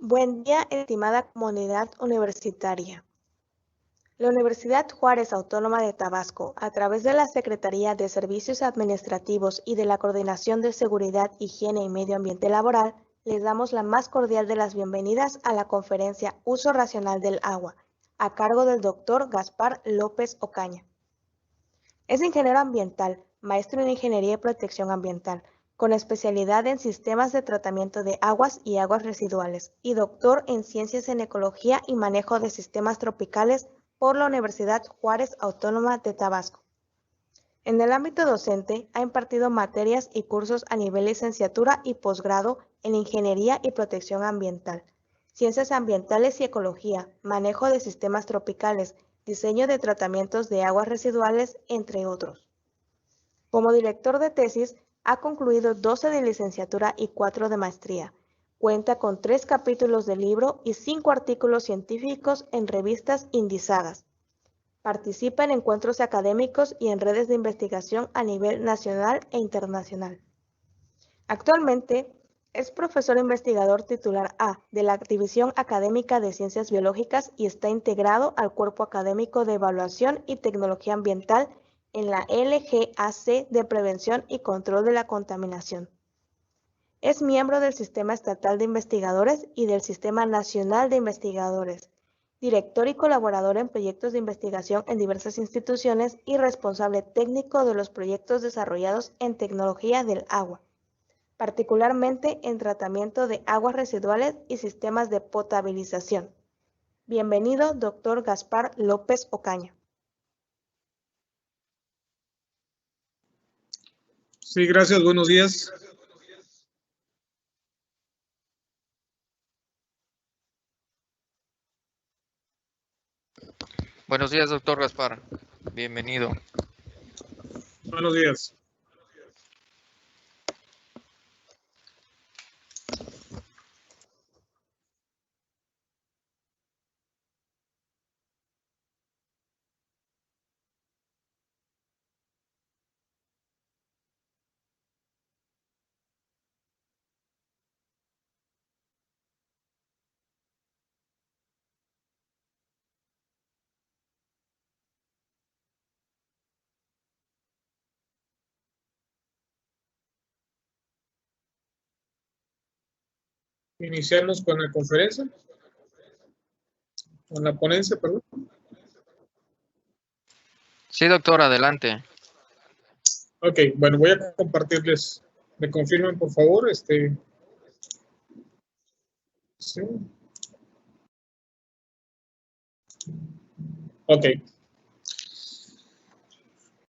Buen día, estimada comunidad universitaria. La Universidad Juárez Autónoma de Tabasco, a través de la Secretaría de Servicios Administrativos y de la Coordinación de Seguridad, Higiene y Medio Ambiente Laboral, les damos la más cordial de las bienvenidas a la conferencia Uso Racional del Agua, a cargo del Dr. Gaspar López Ocaña. Es ingeniero ambiental, maestro en Ingeniería y Protección Ambiental, con especialidad en Sistemas de Tratamiento de Aguas y Aguas Residuales, y doctor en Ciencias en Ecología y Manejo de Sistemas Tropicales por la Universidad Juárez Autónoma de Tabasco. En el ámbito docente, ha impartido materias y cursos a nivel licenciatura y posgrado en Ingeniería y Protección Ambiental, Ciencias Ambientales y Ecología, Manejo de Sistemas Tropicales, Diseño de Tratamientos de Aguas Residuales, entre otros. Como director de tesis, ha concluido 12 de licenciatura y 4 de maestría. Cuenta con 3 capítulos de libro y 5 artículos científicos en revistas indizadas. Participa en encuentros académicos y en redes de investigación a nivel nacional e internacional. Actualmente es profesor investigador titular A de la División Académica de Ciencias Biológicas y está integrado al Cuerpo Académico de Evaluación y Tecnología Ambiental en la LGAC de Prevención y Control de la Contaminación. Es miembro del Sistema Estatal de Investigadores y del Sistema Nacional de Investigadores, director y colaborador en proyectos de investigación en diversas instituciones y responsable técnico de los proyectos desarrollados en tecnología del agua, particularmente en tratamiento de aguas residuales y sistemas de potabilización. Bienvenido, Dr. Gaspar López Ocaña. Sí, gracias, buenos días. Buenos días, doctor Gaspar. Bienvenido. Buenos días. Iniciamos con la conferencia, con la ponencia, perdón. Sí, doctor, adelante. Ok, bueno, voy a compartirles. ¿Me confirmen, por favor? Sí. Ok.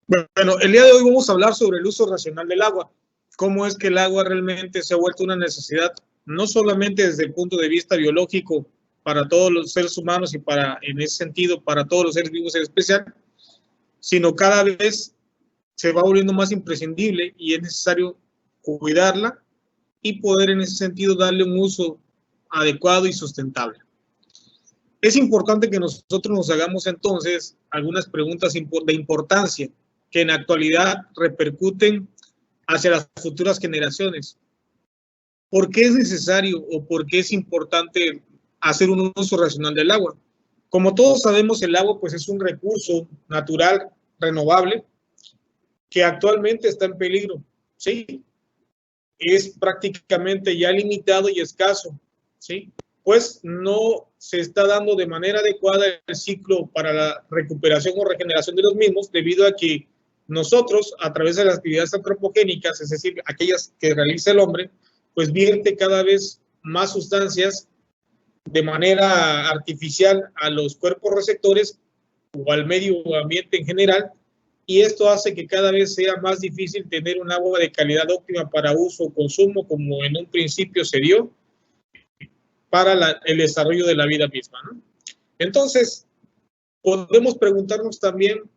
Bueno, el día de hoy vamos a hablar sobre el uso racional del agua. Cómo es que el agua realmente se ha vuelto una necesidad, no solamente desde el punto de vista biológico para todos los seres humanos y en ese sentido, para todos los seres vivos en especial, sino cada vez se va volviendo más imprescindible y es necesario cuidarla y poder en ese sentido darle un uso adecuado y sustentable. Es importante que nosotros nos hagamos entonces algunas preguntas de importancia que en la actualidad repercuten hacia las futuras generaciones. ¿Por qué es necesario o por qué es importante hacer un uso racional del agua? Como todos sabemos, el agua pues es un recurso natural, renovable, que actualmente está en peligro, ¿sí? Es prácticamente ya limitado y escaso, ¿sí? Pues no se está dando de manera adecuada el ciclo para la recuperación o regeneración de los mismos, debido a que nosotros, a través de las actividades antropogénicas, es decir, aquellas que realiza el hombre, pues vierte cada vez más sustancias de manera artificial a los cuerpos receptores o al medio ambiente en general, y esto hace que cada vez sea más difícil tener un agua de calidad óptima para uso o consumo, como en un principio se dio, para el desarrollo de la vida misma, ¿no? Entonces, podemos preguntarnos también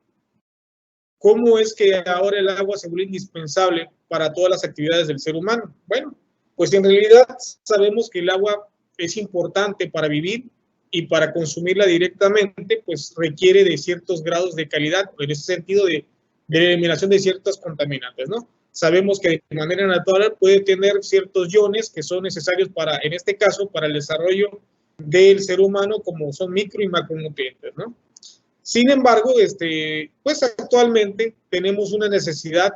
cómo es que ahora el agua se vuelve indispensable para todas las actividades del ser humano. Bueno, pues en realidad sabemos que el agua es importante para vivir y para consumirla directamente, pues requiere de ciertos grados de calidad, en ese sentido de eliminación de ciertos contaminantes, ¿no? sabemos que de manera natural puede tener ciertos iones que son necesarios para, en este caso, para el desarrollo del ser humano, como son micro y macronutrientes, ¿no? Sin embargo, pues actualmente tenemos una necesidad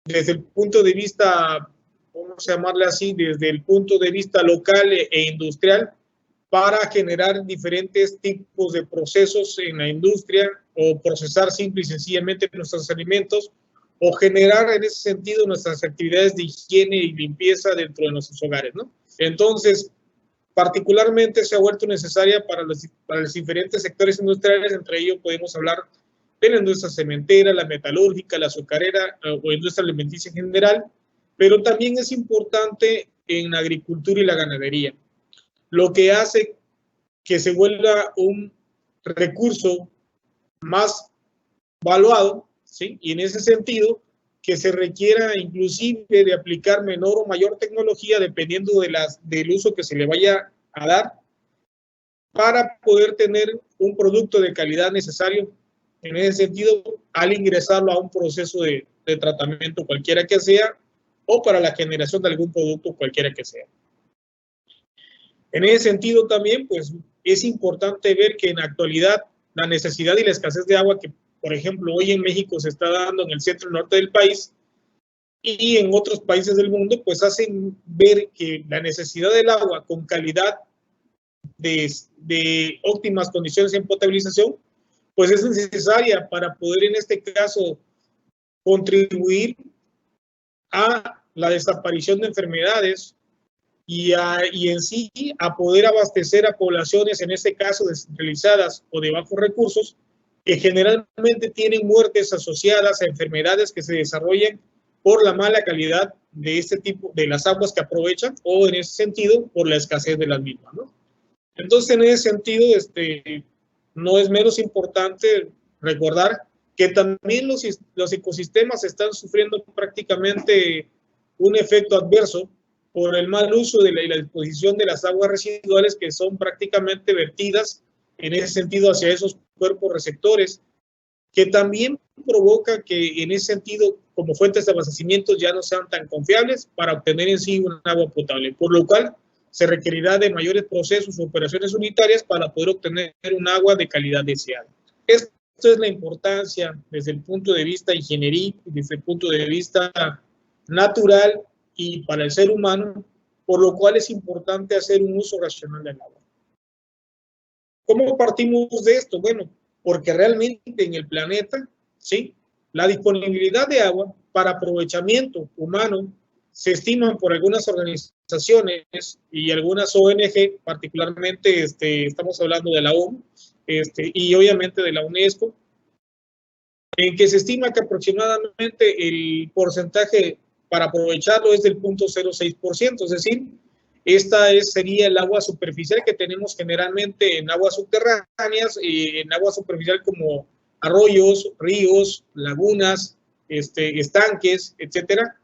desde el punto de vista, vamos a llamarle así, desde el punto de vista local e industrial, para generar diferentes tipos de procesos en la industria o procesar simple y sencillamente nuestros alimentos o generar en ese sentido nuestras actividades de higiene y limpieza dentro de nuestros hogares, ¿no? Entonces, particularmente se ha vuelto necesaria para los diferentes sectores industriales, entre ellos podemos hablar de la industria cementera, la metalúrgica, la azucarera o industria alimenticia en general, pero también es importante en la agricultura y la ganadería, lo que hace que se vuelva un recurso más valuado, ¿sí? Y en ese sentido, que se requiera inclusive de aplicar menor o mayor tecnología dependiendo del uso que se le vaya a dar para poder tener un producto de calidad necesario en ese sentido al ingresarlo a un proceso de tratamiento cualquiera que sea o para la generación de algún producto cualquiera que sea. En ese sentido también, pues, es importante ver que en la actualidad la necesidad y la escasez de agua que, por ejemplo, hoy en México se está dando en el centro y norte del país y en otros países del mundo, pues hacen ver que la necesidad del agua con calidad de óptimas condiciones en potabilización, pues es necesaria para poder en este caso contribuir a la desaparición de enfermedades y en sí a poder abastecer a poblaciones, en este caso descentralizadas o de bajos recursos, que generalmente tienen muertes asociadas a enfermedades que se desarrollan por la mala calidad de este tipo, de las aguas que aprovechan, o en ese sentido, por la escasez de las mismas, ¿no? Entonces, en ese sentido, no es menos importante recordar que también los ecosistemas están sufriendo prácticamente un efecto adverso por el mal uso y la disposición de las aguas residuales que son prácticamente vertidas en ese sentido hacia esos cuerpos receptores, que también provoca que en ese sentido como fuentes de abastecimiento ya no sean tan confiables para obtener en sí un agua potable, por lo cual se requerirá de mayores procesos o operaciones unitarias para poder obtener un agua de calidad deseada. Esto es la importancia desde el punto de vista ingenieril, desde el punto de vista natural y para el ser humano, por lo cual es importante hacer un uso racional del agua. ¿Cómo partimos de esto? Bueno, porque realmente en el planeta, ¿sí?, la disponibilidad de agua para aprovechamiento humano se estiman por algunas organizaciones y algunas ONG, particularmente estamos hablando de la ONU y obviamente de la UNESCO, en que se estima que aproximadamente el porcentaje para aprovecharlo es del 0.06%, es decir, sería el agua superficial que tenemos generalmente en aguas subterráneas y en agua superficial como arroyos, ríos, lagunas, estanques, etcétera,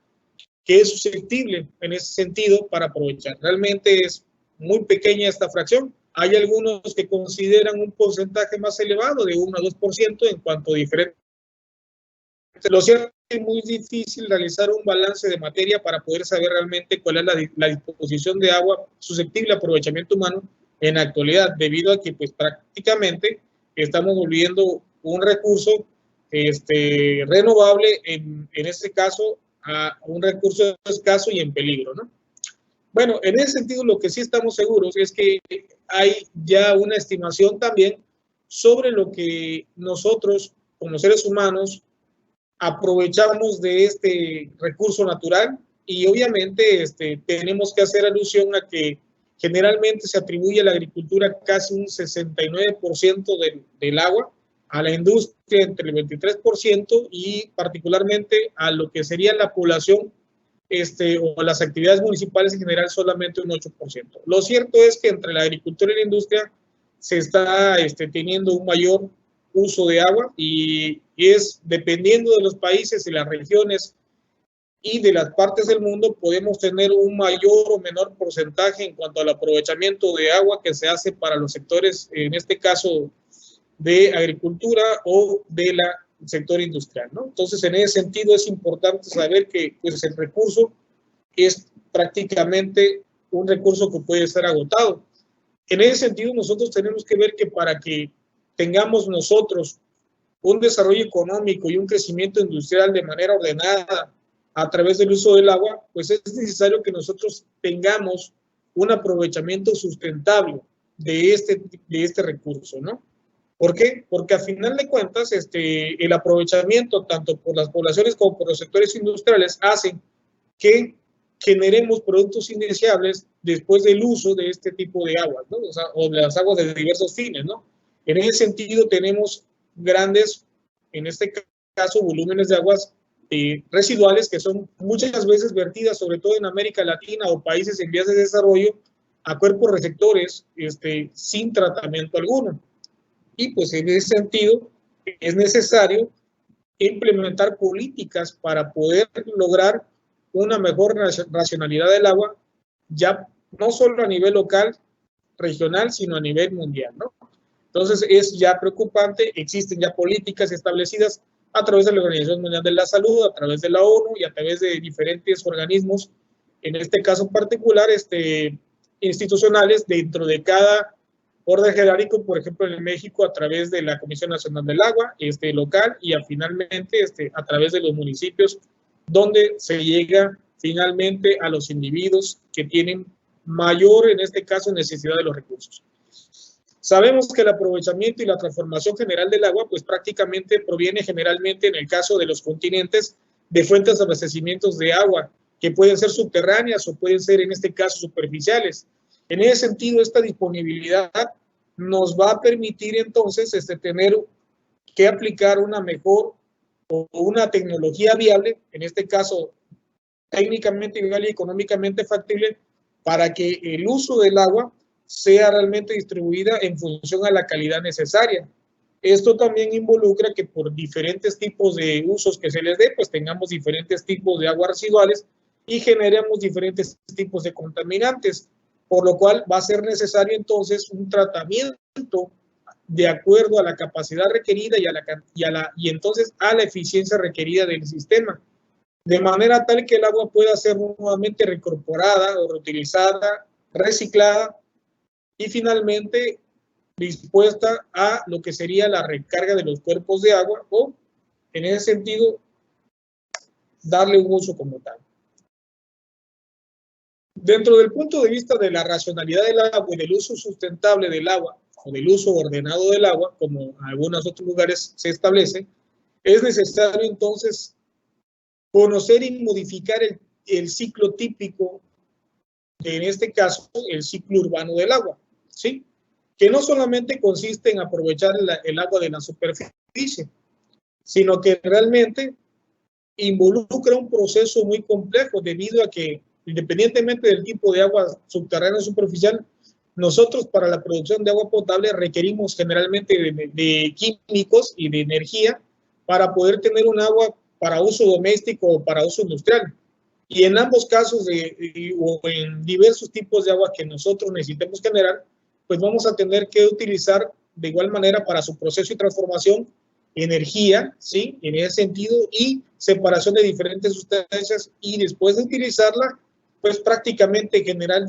que es susceptible en ese sentido para aprovechar. Realmente es muy pequeña esta fracción. Hay algunos que consideran un porcentaje más elevado de 1 a 2% en cuanto a diferentes. Lo cierto es muy difícil realizar un balance de materia para poder saber realmente cuál es la disposición de agua susceptible a aprovechamiento humano en la actualidad, debido a que pues prácticamente estamos volviendo un recurso renovable, en este caso, a un recurso escaso y en peligro, ¿no? Bueno, en ese sentido lo que sí estamos seguros es que hay ya una estimación también sobre lo que nosotros como seres humanos aprovechamos de este recurso natural y obviamente tenemos que hacer alusión a que generalmente se atribuye a la agricultura casi un 69% del agua, a la industria entre el 23% y particularmente a lo que sería la población o las actividades municipales en general solamente un 8%. Lo cierto es que entre la agricultura y la industria se está teniendo un mayor uso de agua y es dependiendo de los países y las regiones y de las partes del mundo podemos tener un mayor o menor porcentaje en cuanto al aprovechamiento de agua que se hace para los sectores, en este caso de agricultura o de la sector industrial, ¿no? Entonces, en ese sentido es importante saber que pues, el recurso es prácticamente un recurso que puede ser agotado. En ese sentido, nosotros tenemos que ver que para que tengamos nosotros un desarrollo económico y un crecimiento industrial de manera ordenada a través del uso del agua, pues es necesario que nosotros tengamos un aprovechamiento sustentable de este recurso, ¿no? ¿Por qué? Porque a final de cuentas, el aprovechamiento tanto por las poblaciones como por los sectores industriales hacen que generemos productos indeseables después del uso de este tipo de aguas, ¿no? O de las aguas de diversos fines, ¿no? En ese sentido tenemos grandes, en este caso, volúmenes de aguas residuales que son muchas veces vertidas, sobre todo en América Latina o países en vías de desarrollo, a cuerpos receptores sin tratamiento alguno. Y pues en ese sentido es necesario implementar políticas para poder lograr una mejor racionalidad del agua, ya no solo a nivel local, regional, sino a nivel mundial, ¿no? Entonces es ya preocupante, existen ya políticas establecidas a través de la Organización Mundial de la Salud, a través de la ONU y a través de diferentes organismos, en este caso particular, institucionales dentro de cada orden jerárquico, por ejemplo en México a través de la Comisión Nacional del Agua, local y finalmente a través de los municipios, donde se llega finalmente a los individuos que tienen mayor, en este caso, necesidad de los recursos. Sabemos que el aprovechamiento y la transformación general del agua, pues prácticamente proviene generalmente, en el caso de los continentes, de fuentes de abastecimientos de agua, que pueden ser subterráneas o pueden ser, en este caso, superficiales. En ese sentido, esta disponibilidad nos va a permitir, entonces, tener que aplicar una mejor o una tecnología viable, en este caso, técnicamente viable y económicamente factible, para que el uso del agua sea realmente distribuida en función a la calidad necesaria. Esto también involucra que por diferentes tipos de usos que se les dé, pues tengamos diferentes tipos de aguas residuales y generemos diferentes tipos de contaminantes, por lo cual va a ser necesario entonces un tratamiento de acuerdo a la capacidad requerida y entonces a la eficiencia requerida del sistema, de manera tal que el agua pueda ser nuevamente reincorporada o reutilizada, reciclada y finalmente dispuesta a lo que sería la recarga de los cuerpos de agua o, en ese sentido, darle un uso como tal. Dentro del punto de vista de la racionalidad del agua y del uso sustentable del agua o del uso ordenado del agua, como en algunos otros lugares se establece, es necesario entonces conocer y modificar el ciclo típico, en este caso el ciclo urbano del agua, ¿sí? Que no solamente consiste en aprovechar el agua de la superficie, sino que realmente involucra un proceso muy complejo debido a que, independientemente del tipo de agua subterránea o superficial, nosotros para la producción de agua potable requerimos generalmente de químicos y de energía para poder tener un agua para uso doméstico o para uso industrial. Y en ambos casos o en diversos tipos de agua que nosotros necesitemos generar, pues vamos a tener que utilizar de igual manera para su proceso y transformación energía, ¿sí? En ese sentido, y separación de diferentes sustancias y después de utilizarla, pues prácticamente generar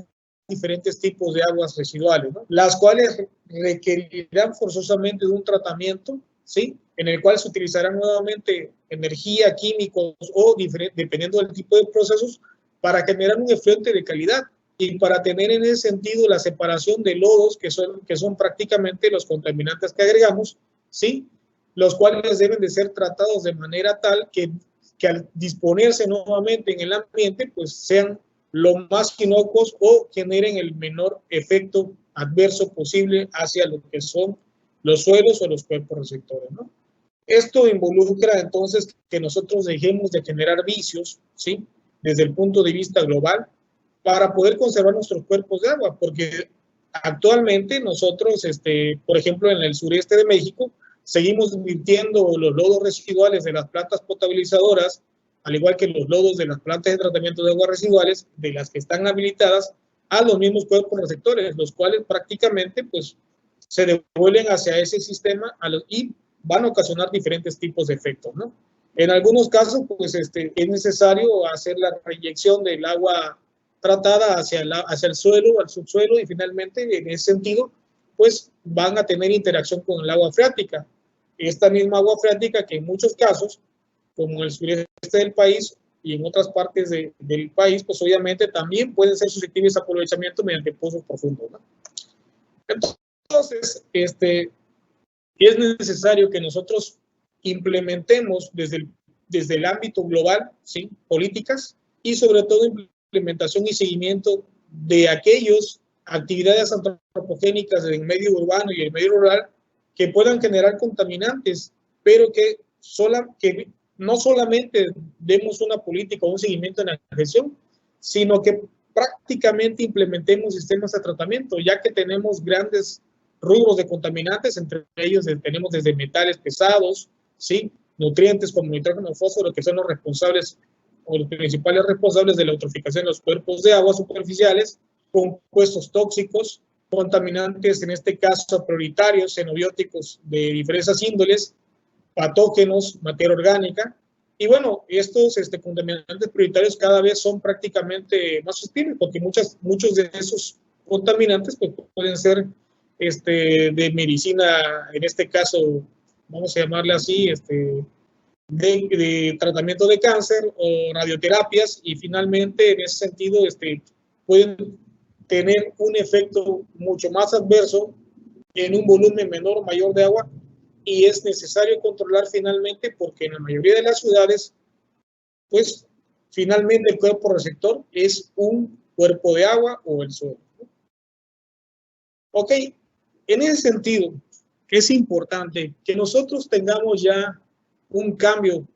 diferentes tipos de aguas residuales, ¿no? Las cuales requerirán forzosamente de un tratamiento, ¿sí? En el cual se utilizarán nuevamente energía, químicos o dependiendo del tipo de procesos para generar un efluente de calidad y para tener en ese sentido la separación de lodos que son prácticamente los contaminantes que agregamos, ¿sí? Los cuales deben de ser tratados de manera tal que al disponerse nuevamente en el ambiente, pues sean lo más inocuos o generen el menor efecto adverso posible hacia lo que son los suelos o los cuerpos receptores, ¿no? Esto involucra entonces que nosotros dejemos de generar vicios, ¿sí? Desde el punto de vista global, para poder conservar nuestros cuerpos de agua, porque actualmente nosotros, por ejemplo, en el sureste de México, seguimos virtiendo los lodos residuales de las plantas potabilizadoras, al igual que los lodos de las plantas de tratamiento de aguas residuales, de las que están habilitadas, a los mismos cuerpos receptores, los cuales prácticamente pues, se devuelven hacia ese sistema y van a ocasionar diferentes tipos de efectos, ¿no? En algunos casos, pues es necesario hacer la reinyección del agua tratada hacia el suelo, al subsuelo, y finalmente, en ese sentido, pues van a tener interacción con el agua freática. Esta misma agua freática que en muchos casos, como en el sureste del país y en otras partes del país, pues obviamente también pueden ser susceptibles a aprovechamiento mediante pozos profundos, ¿no? Entonces, es necesario que nosotros implementemos desde el ámbito global, ¿sí?, políticas, y sobre todo implementación y seguimiento de aquellas actividades antropogénicas del medio urbano y el medio rural que puedan generar contaminantes, pero que no solamente demos una política o un seguimiento en la gestión, sino que prácticamente implementemos sistemas de tratamiento, ya que tenemos grandes rubros de contaminantes, entre ellos tenemos desde metales pesados, ¿sí?, nutrientes como nitrógeno y fósforo, que son los responsables o los principales responsables de la eutroficación de los cuerpos de agua superficiales, compuestos tóxicos, contaminantes, en este caso prioritarios, xenobióticos de diversas índoles, patógenos, materia orgánica. Y bueno, estos contaminantes prioritarios cada vez son prácticamente más hostiles, porque muchos de esos contaminantes pues, pueden ser de medicina, en este caso, vamos a llamarle así, de tratamiento de cáncer o radioterapias, y finalmente en ese sentido pueden tener un efecto mucho más adverso en un volumen menor o mayor de agua, y es necesario controlar finalmente, porque en la mayoría de las ciudades, pues finalmente el cuerpo receptor es un cuerpo de agua o el suelo, ¿no? Ok, en ese sentido, es importante que nosotros tengamos ya un cambio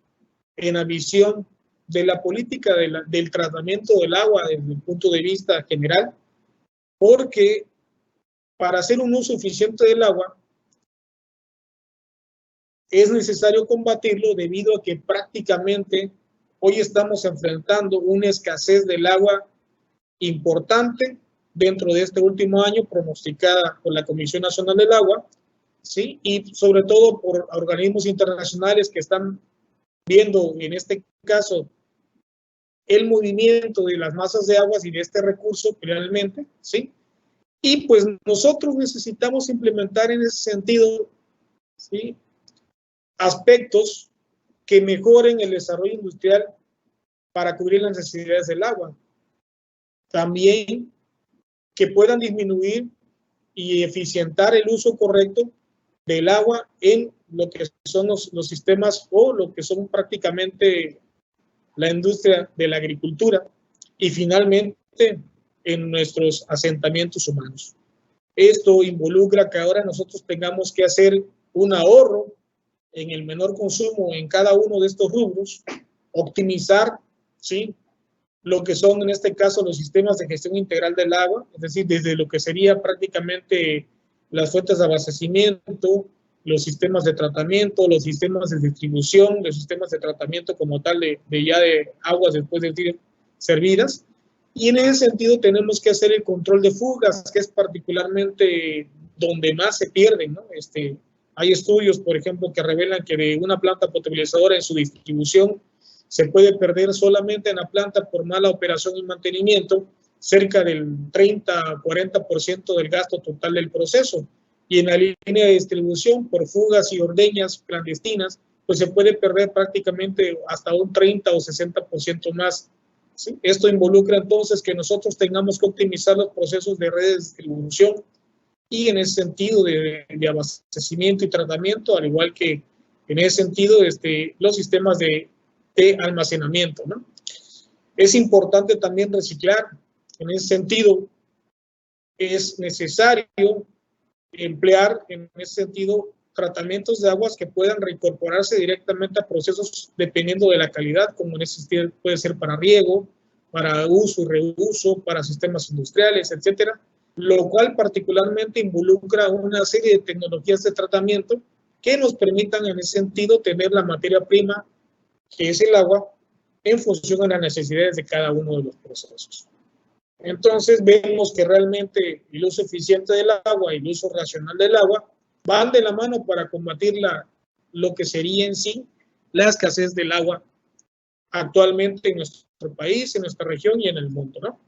en la visión de la política del tratamiento del agua desde el punto de vista general, porque para hacer un uso eficiente del agua es necesario combatirlo, debido a que prácticamente hoy estamos enfrentando una escasez del agua importante dentro de este último año, pronosticada por la Comisión Nacional del Agua, ¿sí?, y sobre todo por organismos internacionales que están viendo en este caso el movimiento de las masas de aguas y de este recurso realmente, ¿sí? Y pues nosotros necesitamos implementar en ese sentido, ¿sí?, aspectos que mejoren el desarrollo industrial para cubrir las necesidades del agua. También que puedan disminuir y eficientar el uso correcto del agua en lo que son los sistemas, o lo que son prácticamente la industria de la agricultura, y finalmente en nuestros asentamientos humanos. Esto involucra que ahora nosotros tengamos que hacer un ahorro en el menor consumo en cada uno de estos rubros, optimizar, ¿sí?, lo que son en este caso los sistemas de gestión integral del agua, es decir, desde lo que sería prácticamente las fuentes de abastecimiento, los sistemas de tratamiento, los sistemas de distribución, los sistemas de tratamiento como tal de aguas después de ser servidas. Y en ese sentido tenemos que hacer el control de fugas, que es particularmente donde más se pierden, ¿no? Hay estudios, por ejemplo, que revelan que de una planta potabilizadora en su distribución se puede perder solamente en la planta, por mala operación y mantenimiento, cerca del 30-40% del gasto total del proceso. Y en la línea de distribución, por fugas y ordeñas clandestinas, pues se puede perder prácticamente hasta un 30 o 60% más, ¿sí? Esto involucra entonces que nosotros tengamos que optimizar los procesos de redes de distribución, y en ese sentido de abastecimiento y tratamiento, al igual que en ese sentido los sistemas de almacenamiento, ¿no? Es importante también reciclar. En ese sentido, es necesario emplear, en ese sentido, tratamientos de aguas que puedan reincorporarse directamente a procesos dependiendo de la calidad, como en ese sentido puede ser para riego, para uso y reuso, para sistemas industriales, etcétera, lo cual particularmente involucra una serie de tecnologías de tratamiento que nos permitan en ese sentido tener la materia prima, que es el agua, en función de las necesidades de cada uno de los procesos. Entonces vemos que realmente el uso eficiente del agua y el uso racional del agua van de la mano para combatir lo que sería en sí la escasez del agua actualmente en nuestro país, en nuestra región y en el mundo, ¿no?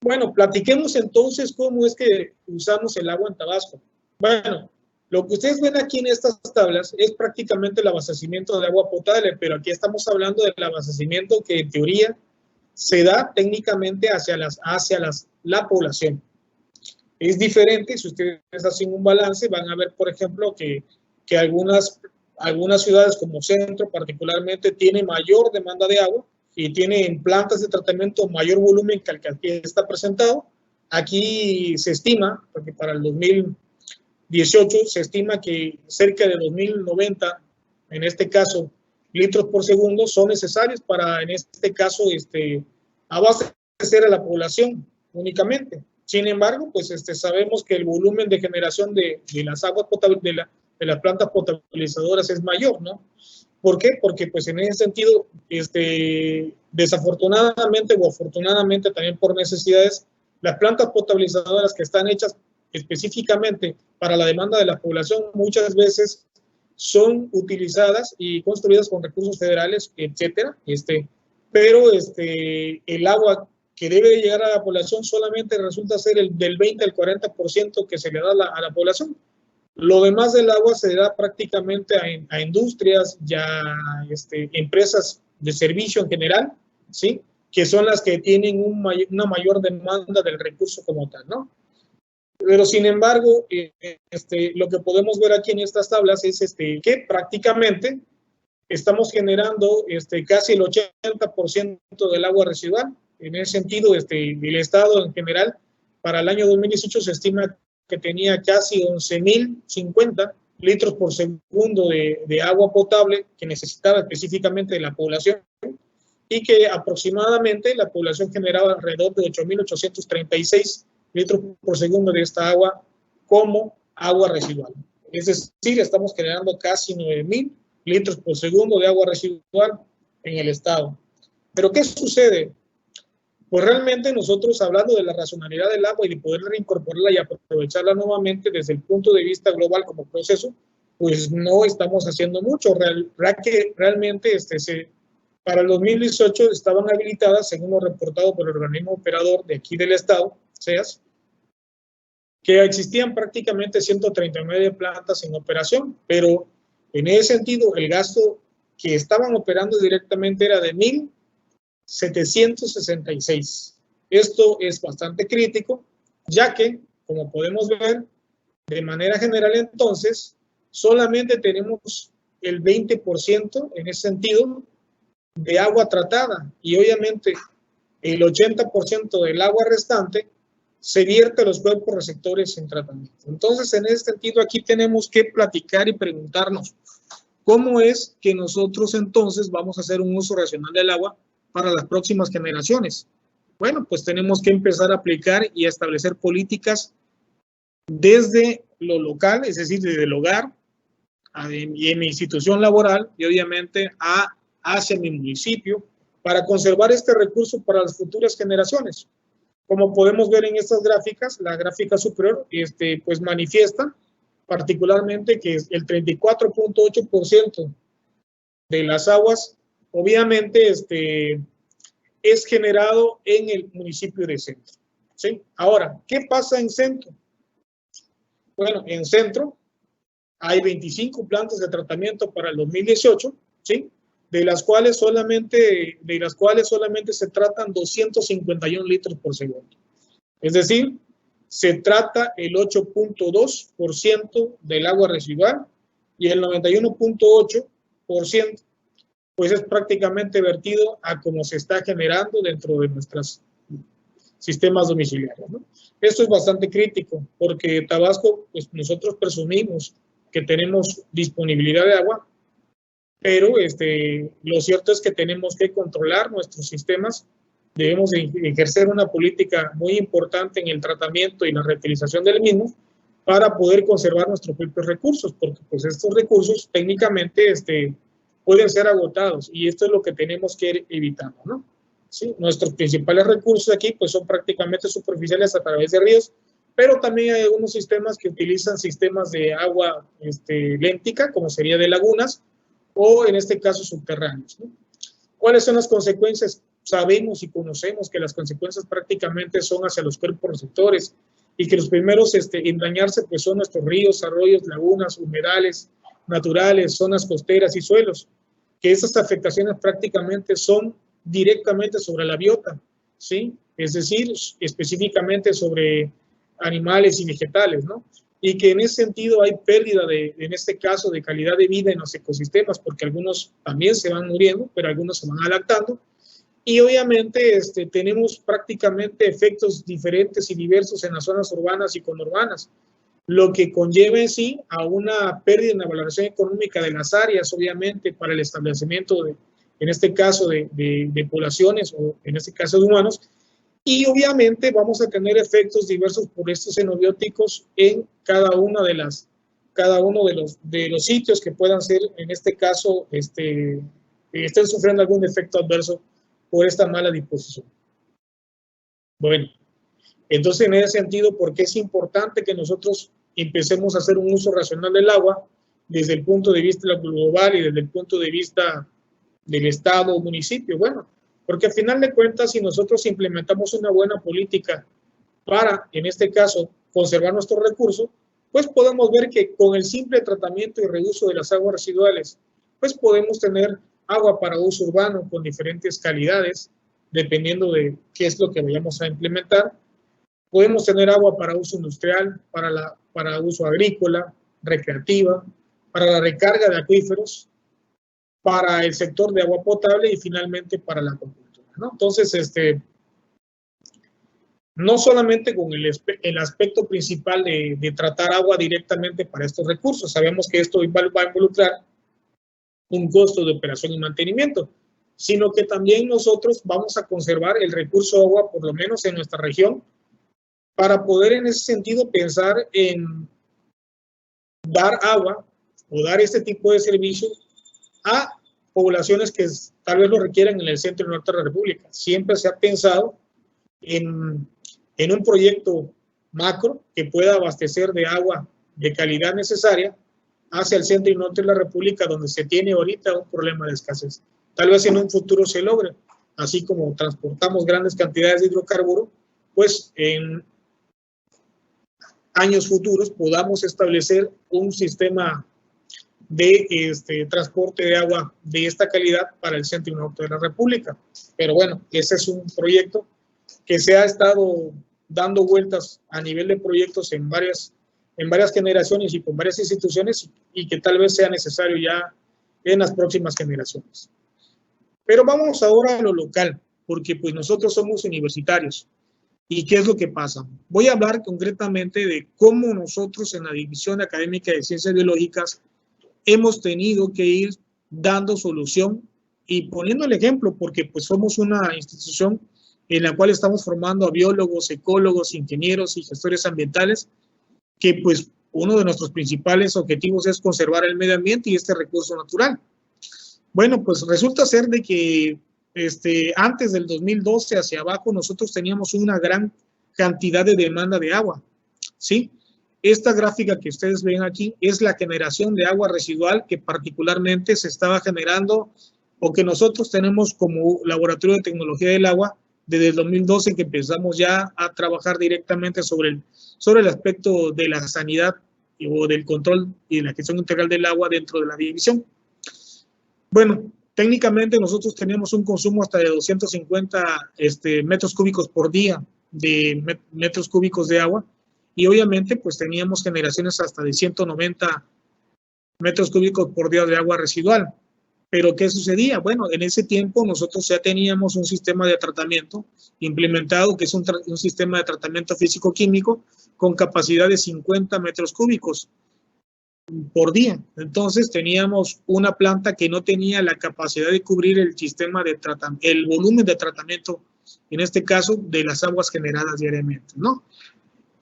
Bueno, platiquemos entonces cómo es que usamos el agua en Tabasco. Bueno, lo que ustedes ven aquí en estas tablas es prácticamente el abastecimiento de agua potable, pero aquí estamos hablando del abastecimiento que en teoría se da técnicamente hacia la población. Es diferente, si ustedes hacen un balance, van a ver, por ejemplo, que algunas ciudades como Centro particularmente tienen mayor demanda de agua y tienen plantas de tratamiento mayor volumen que el que aquí está presentado. Aquí se estima, porque para el 2018 se estima que cerca de 2090, en este caso, litros por segundo son necesarios para, en este caso, abastecer a la población únicamente. Sin embargo, pues sabemos que el volumen de generación de las aguas potables, de las plantas potabilizadoras es mayor, ¿no? ¿Por qué? Porque pues en ese sentido, desafortunadamente o afortunadamente también por necesidades, las plantas potabilizadoras que están hechas específicamente para la demanda de la población muchas veces son utilizadas y construidas con recursos federales, etcétera, pero el agua que debe de llegar a la población solamente resulta ser del 20 al 40% que se le da a la población. Lo demás del agua se da prácticamente a industrias, ya empresas de servicio en general, ¿sí? Que son las que tienen una mayor demanda del recurso como tal, ¿no? Pero sin embargo, lo que podemos ver aquí en estas tablas es que prácticamente estamos generando casi el 80% del agua residual. En ese sentido, el Estado en general, para el año 2018 se estima que tenía casi 11.050 litros por segundo de agua potable que necesitaba específicamente de la población y que aproximadamente la población generaba alrededor de 8.836 litros por segundo de esta agua como agua residual. Es decir, estamos generando casi 9.000 litros por segundo de agua residual en el estado. ¿Pero qué sucede? Pues realmente nosotros, hablando de la racionalidad del agua y de poder reincorporarla y aprovecharla nuevamente desde el punto de vista global como proceso, pues no estamos haciendo mucho. Realmente para el 2018 estaban habilitadas, según lo reportado por el organismo operador de aquí del estado, SEAS, que existían prácticamente 139 plantas en operación, pero en ese sentido el gasto que estaban operando directamente era de 1.766. Esto es bastante crítico, ya que, como podemos ver, de manera general entonces, solamente tenemos el 20% en ese sentido de agua tratada y obviamente el 80% del agua restante se vierte a los cuerpos receptores en tratamiento. Entonces, en ese sentido, aquí tenemos que platicar y preguntarnos cómo es que nosotros entonces vamos a hacer un uso racional del agua para las próximas generaciones. Bueno, pues tenemos que empezar a aplicar y a establecer políticas desde lo local, es decir, desde el hogar y en mi institución laboral y obviamente hacia mi municipio para conservar este recurso para las futuras generaciones. Como podemos ver en estas gráficas, la gráfica superior pues manifiesta particularmente que el 34.8% de las aguas obviamente es generado en el municipio de Centro, ¿sí? Ahora, ¿qué pasa en Centro? Bueno, en Centro hay 25 plantas de tratamiento para el 2018, ¿sí? De las cuales solamente se tratan 251 litros por segundo. Es decir, se trata el 8.2% del agua residual y el 91.8% pues es prácticamente vertido a como se está generando dentro de nuestros sistemas domiciliarios, ¿no? Esto es bastante crítico porque Tabasco, pues nosotros presumimos que tenemos disponibilidad de agua, pero lo cierto es que tenemos que controlar nuestros sistemas, debemos de ejercer una política muy importante en el tratamiento y la reutilización del mismo para poder conservar nuestros propios recursos, porque pues estos recursos técnicamente pueden ser agotados y esto es lo que tenemos que ir evitando, ¿no? ¿Sí? Nuestros principales recursos aquí pues son prácticamente superficiales a través de ríos, pero también hay algunos sistemas que utilizan sistemas de agua léntica, como sería de lagunas, o en este caso subterráneos, ¿no? ¿Cuáles son las consecuencias? Sabemos y conocemos que las consecuencias prácticamente son hacia los cuerpos receptores y que los primeros en dañarse pues son nuestros ríos, arroyos, lagunas, humedales naturales, zonas costeras y suelos, que esas afectaciones prácticamente son directamente sobre la biota, ¿sí? Es decir, específicamente sobre animales y vegetales, ¿no? Y que en ese sentido hay pérdida en este caso, de calidad de vida en los ecosistemas, porque algunos también se van muriendo, pero algunos se van adaptando. Y obviamente tenemos prácticamente efectos diferentes y diversos en las zonas urbanas y conurbanas, lo que conlleva en sí a una pérdida en la valoración económica de las áreas, obviamente, para el establecimiento, en este caso, de poblaciones o en este caso de humanos. Y obviamente vamos a tener efectos diversos por estos xenobióticos en cada uno de los sitios que puedan ser, en este caso, estén sufriendo algún efecto adverso por esta mala disposición. Bueno, entonces en ese sentido, ¿por qué es importante que nosotros empecemos a hacer un uso racional del agua desde el punto de vista global y desde el punto de vista del Estado o municipio? Bueno, porque al final de cuentas, si nosotros implementamos una buena política para, en este caso, conservar nuestros recursos, pues podemos ver que con el simple tratamiento y reuso de las aguas residuales, pues podemos tener agua para uso urbano con diferentes calidades, dependiendo de qué es lo que vayamos a implementar. Podemos tener agua para uso industrial, para uso agrícola, recreativa, para la recarga de acuíferos, para el sector de agua potable y finalmente para la agricultura, ¿no? Entonces, no solamente con el aspecto principal de tratar agua directamente para estos recursos, sabemos que esto va a involucrar un costo de operación y mantenimiento, sino que también nosotros vamos a conservar el recurso agua, por lo menos en nuestra región, para poder en ese sentido pensar en dar agua o dar este tipo de servicio a poblaciones que tal vez lo requieran en el centro y norte de la República. Siempre se ha pensado en un proyecto macro que pueda abastecer de agua de calidad necesaria hacia el centro y norte de la República, donde se tiene ahorita un problema de escasez. Tal vez en un futuro se logre, así como transportamos grandes cantidades de hidrocarburo, pues en años futuros podamos establecer un sistema de transporte de agua de esta calidad para el centro y norte de la República. Pero bueno, ese es un proyecto que se ha estado dando vueltas a nivel de proyectos en varias generaciones y con varias instituciones, y que tal vez sea necesario ya en las próximas generaciones. Pero vamos ahora a lo local, porque pues nosotros somos universitarios. ¿Y qué es lo que pasa? Voy a hablar concretamente de cómo nosotros en la División Académica de Ciencias Biológicas hemos tenido que ir dando solución y poniendo el ejemplo, porque pues somos una institución en la cual estamos formando a biólogos, ecólogos, ingenieros y gestores ambientales, que pues uno de nuestros principales objetivos es conservar el medio ambiente y este recurso natural. Bueno, pues resulta ser de que antes del 2012 hacia abajo nosotros teníamos una gran cantidad de demanda de agua, ¿sí? Esta gráfica que ustedes ven aquí es la generación de agua residual que particularmente se estaba generando o que nosotros tenemos como Laboratorio de Tecnología del Agua desde el 2012, que empezamos ya a trabajar directamente sobre el aspecto de la sanidad o del control y de la gestión integral del agua dentro de la división. Bueno, técnicamente nosotros teníamos un consumo hasta de 250 metros cúbicos por día de metros cúbicos de agua, y obviamente pues teníamos generaciones hasta de 190 metros cúbicos por día de agua residual. Pero ¿qué sucedía? Bueno, en ese tiempo nosotros ya teníamos un sistema de tratamiento implementado, que es un sistema de tratamiento físico-químico con capacidad de 50 metros cúbicos por día. Entonces teníamos una planta que no tenía la capacidad de cubrir el sistema de el volumen de tratamiento, en este caso, de las aguas generadas diariamente, ¿no?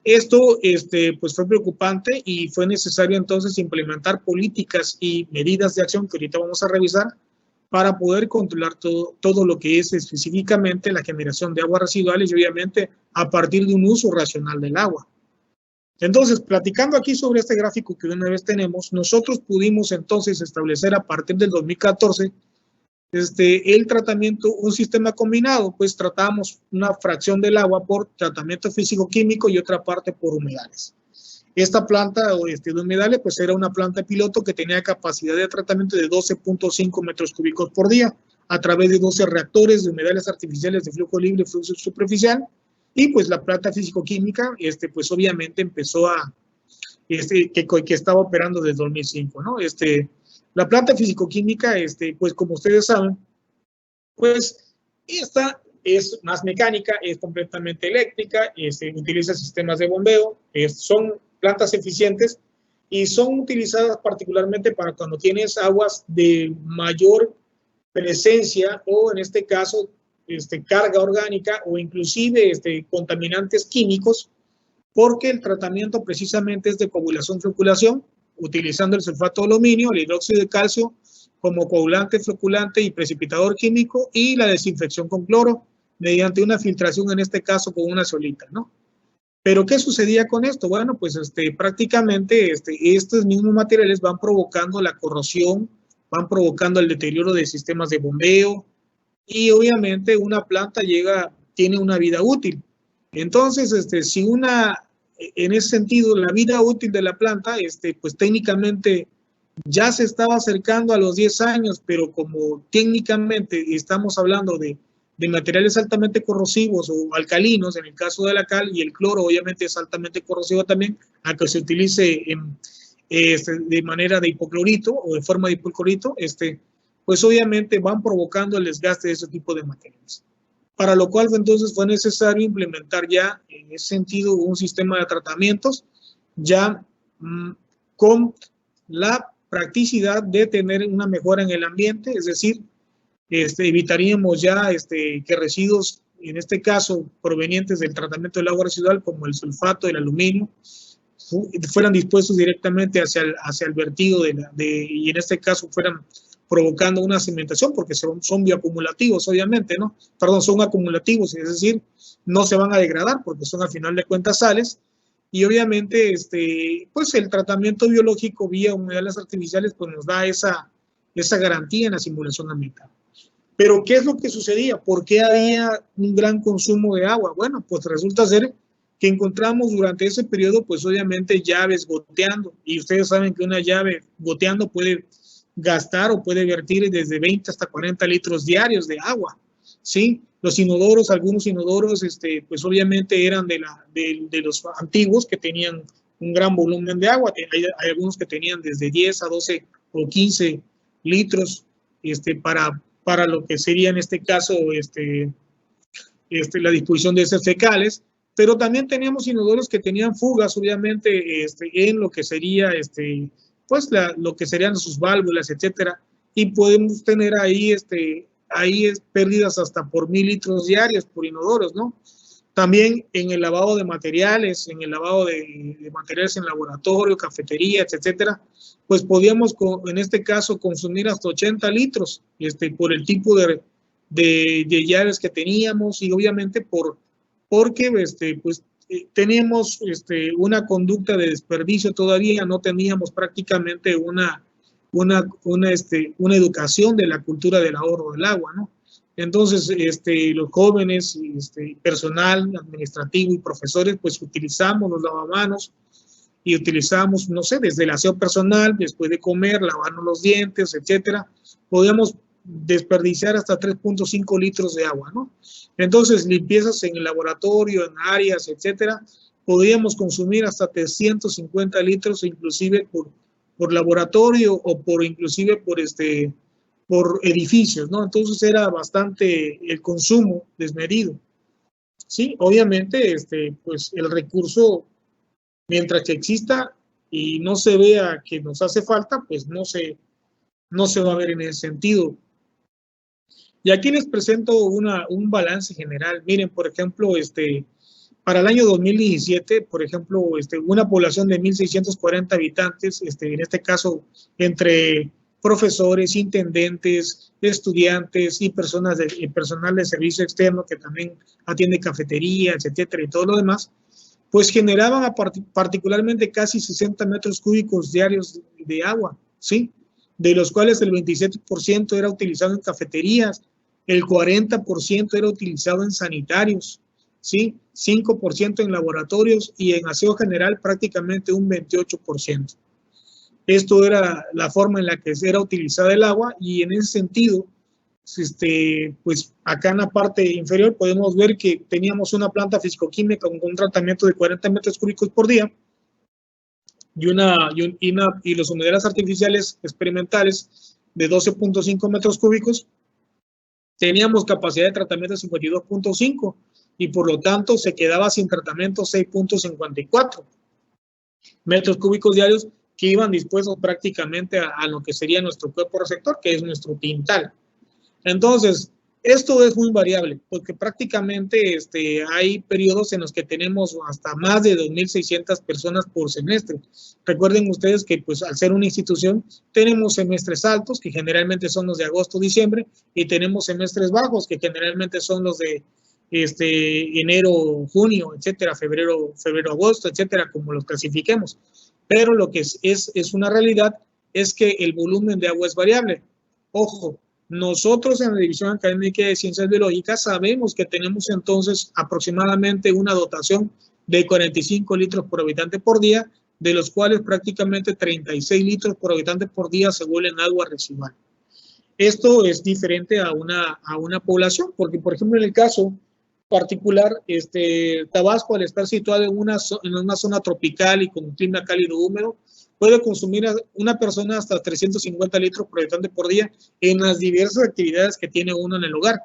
Esto pues fue preocupante y fue necesario entonces implementar políticas y medidas de acción que ahorita vamos a revisar para poder controlar todo lo que es específicamente la generación de aguas residuales y obviamente a partir de un uso racional del agua, Entonces, platicando aquí sobre este gráfico que una vez tenemos, nosotros pudimos entonces establecer a partir del 2014 el tratamiento, un sistema combinado, pues tratamos una fracción del agua por tratamiento físico-químico y otra parte por humedales. Esta planta de humedales pues era una planta piloto que tenía capacidad de tratamiento de 12.5 metros cúbicos por día a través de 12 reactores de humedales artificiales de flujo libre y flujo superficial. Y pues la planta físico-química pues obviamente empezó a, que estaba operando desde 2005, ¿no? La planta físico-química, pues como ustedes saben, pues esta es más mecánica, es completamente eléctrica, utiliza sistemas de bombeo, son plantas eficientes y son utilizadas particularmente para cuando tienes aguas de mayor presencia o en este caso carga orgánica o inclusive contaminantes químicos, porque el tratamiento precisamente es de coagulación floculación, utilizando el sulfato de aluminio, el hidróxido de calcio como coagulante, floculante y precipitador químico, y la desinfección con cloro mediante una filtración, en este caso con una solita, ¿no? Pero ¿qué sucedía con esto? Bueno, pues prácticamente estos mismos materiales van provocando la corrosión, van provocando el deterioro de sistemas de bombeo, y obviamente una planta tiene una vida útil. Entonces, si en ese sentido, la vida útil de la planta, pues técnicamente ya se estaba acercando a los 10 años, pero como técnicamente estamos hablando de materiales altamente corrosivos o alcalinos, en el caso de la cal, y el cloro obviamente es altamente corrosivo también, a que se utilice de manera de hipoclorito o de forma de hipoclorito, pues obviamente van provocando el desgaste de ese tipo de materiales. Para lo cual entonces fue necesario implementar ya en ese sentido un sistema de tratamientos ya con la practicidad de tener una mejora en el ambiente, es decir, evitaríamos ya que residuos, en este caso provenientes del tratamiento del agua residual como el sulfato, el aluminio, fueran dispuestos directamente hacia el vertido y en este caso fueran provocando una cimentación, porque son bioacumulativos, obviamente, ¿no? Perdón, son acumulativos, es decir, no se van a degradar porque son al final de cuentas sales, y obviamente, pues el tratamiento biológico vía humedales artificiales, pues nos da esa garantía en la simulación ambiental. Pero, ¿qué es lo que sucedía? ¿Por qué había un gran consumo de agua? Bueno, pues resulta ser que encontramos durante ese periodo, pues obviamente llaves goteando, y ustedes saben que una llave goteando puede gastar o puede vertir desde 20 hasta 40 litros diarios de agua, ¿sí? Los inodoros, algunos inodoros, pues obviamente eran de los antiguos que tenían un gran volumen de agua. Hay algunos que tenían desde 10 a 12 o 15 litros para lo que sería en este caso la disposición de heces fecales, pero también teníamos inodoros que tenían fugas, obviamente, en lo que sería pues lo que serían sus válvulas, etcétera, y podemos tener ahí pérdidas hasta por 1000 litros diarios por inodoros, ¿no? También en el lavado de materiales, en el lavado de materiales en laboratorio, cafetería, etcétera, pues podíamos en este caso consumir hasta 80 litros por el tipo de llaves que teníamos, y obviamente porque pues teníamos una conducta de desperdicio todavía, no teníamos prácticamente una educación de la cultura del ahorro del agua, ¿no? Entonces, los jóvenes, personal administrativo y profesores, pues utilizamos los lavamanos y utilizamos, no sé, desde el aseo personal, después de comer, lavarnos los dientes, etcétera, podíamos desperdiciar hasta 3.5 litros de agua, ¿no? Entonces, limpiezas en el laboratorio, en áreas, etcétera, podíamos consumir hasta 350 litros, inclusive por laboratorio o inclusive por edificios, ¿no? Entonces era bastante el consumo desmedido. Sí, obviamente, pues el recurso, mientras que exista y no se vea que nos hace falta, pues no se va a ver en ese sentido. Y aquí les presento un balance general. Miren, por ejemplo, para el año 2017, por ejemplo, una población de 1.640 habitantes, en este caso, entre profesores, intendentes, estudiantes y personal de servicio externo que también atiende cafeterías, etcétera, y todo lo demás, pues generaban particularmente casi 60 metros cúbicos diarios de agua, ¿sí? De los cuales el 27% era utilizado en cafeterías, el 40% era utilizado en sanitarios, ¿sí? 5% en laboratorios y en aseo general prácticamente un 28%. Esto era la forma en la que era utilizada el agua y en ese sentido, pues acá en la parte inferior podemos ver que teníamos una planta fisicoquímica con un tratamiento de 40 metros cúbicos por día y los humedales artificiales experimentales de 12.5 metros cúbicos. Teníamos capacidad de tratamiento de 52.5 y por lo tanto se quedaba sin tratamiento 6.54 metros cúbicos diarios que iban dispuestos prácticamente a lo que sería nuestro cuerpo receptor, que es nuestro tintal. Entonces, esto es muy variable, porque prácticamente hay periodos en los que tenemos hasta más de 2.600 personas por semestre. Recuerden ustedes que pues al ser una institución tenemos semestres altos, que generalmente son los de agosto-diciembre, y tenemos semestres bajos, que generalmente son los de enero, junio, etcétera, febrero, agosto, etcétera, como los clasifiquemos. Pero lo que es una realidad es que el volumen de agua es variable. Ojo, nosotros en la División Académica de Ciencias Biológicas sabemos que tenemos entonces aproximadamente una dotación de 45 litros por habitante por día, de los cuales prácticamente 36 litros por habitante por día se vuelven agua residual. Esto es diferente a una población, porque por ejemplo en el caso particular, Tabasco, al estar situado en una zona tropical y con un clima cálido húmedo, puede consumir a una persona hasta 350 litros por habitante por día en las diversas actividades que tiene uno en el hogar.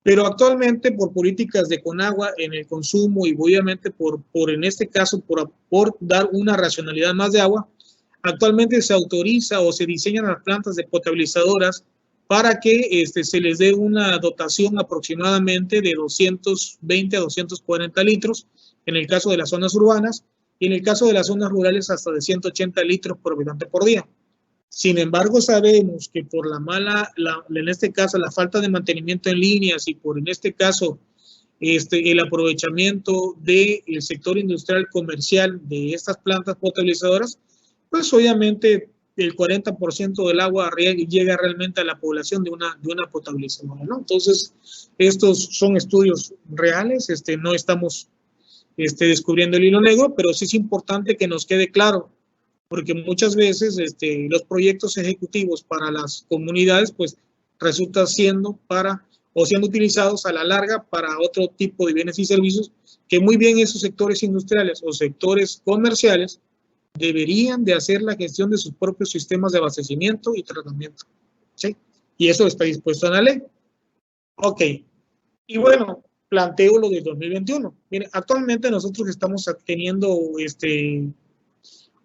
Pero actualmente, por políticas de Conagua en el consumo y obviamente en este caso, por dar una racionalidad más de agua, actualmente se autoriza o se diseñan las plantas de potabilizadoras para que se les dé una dotación aproximadamente de 220 a 240 litros en el caso de las zonas urbanas y en el caso de las zonas rurales hasta de 180 litros por habitante por día. Sin embargo, sabemos que por en este caso, la falta de mantenimiento en líneas y por en este caso el aprovechamiento del sector industrial comercial de estas plantas potabilizadoras, pues obviamente el 40% del agua llega realmente a la población de una potabilizadora, ¿no? Entonces, estos son estudios reales, no estamos descubriendo el hilo negro, pero sí es importante que nos quede claro, porque muchas veces los proyectos ejecutivos para las comunidades, pues resultan siendo utilizados a la larga para otro tipo de bienes y servicios que muy bien esos sectores industriales o sectores comerciales deberían de hacer la gestión de sus propios sistemas de abastecimiento y tratamiento, ¿sí? Y eso está dispuesto en la ley. Ok, y bueno, planteo lo del 2021. Miren, actualmente nosotros estamos teniendo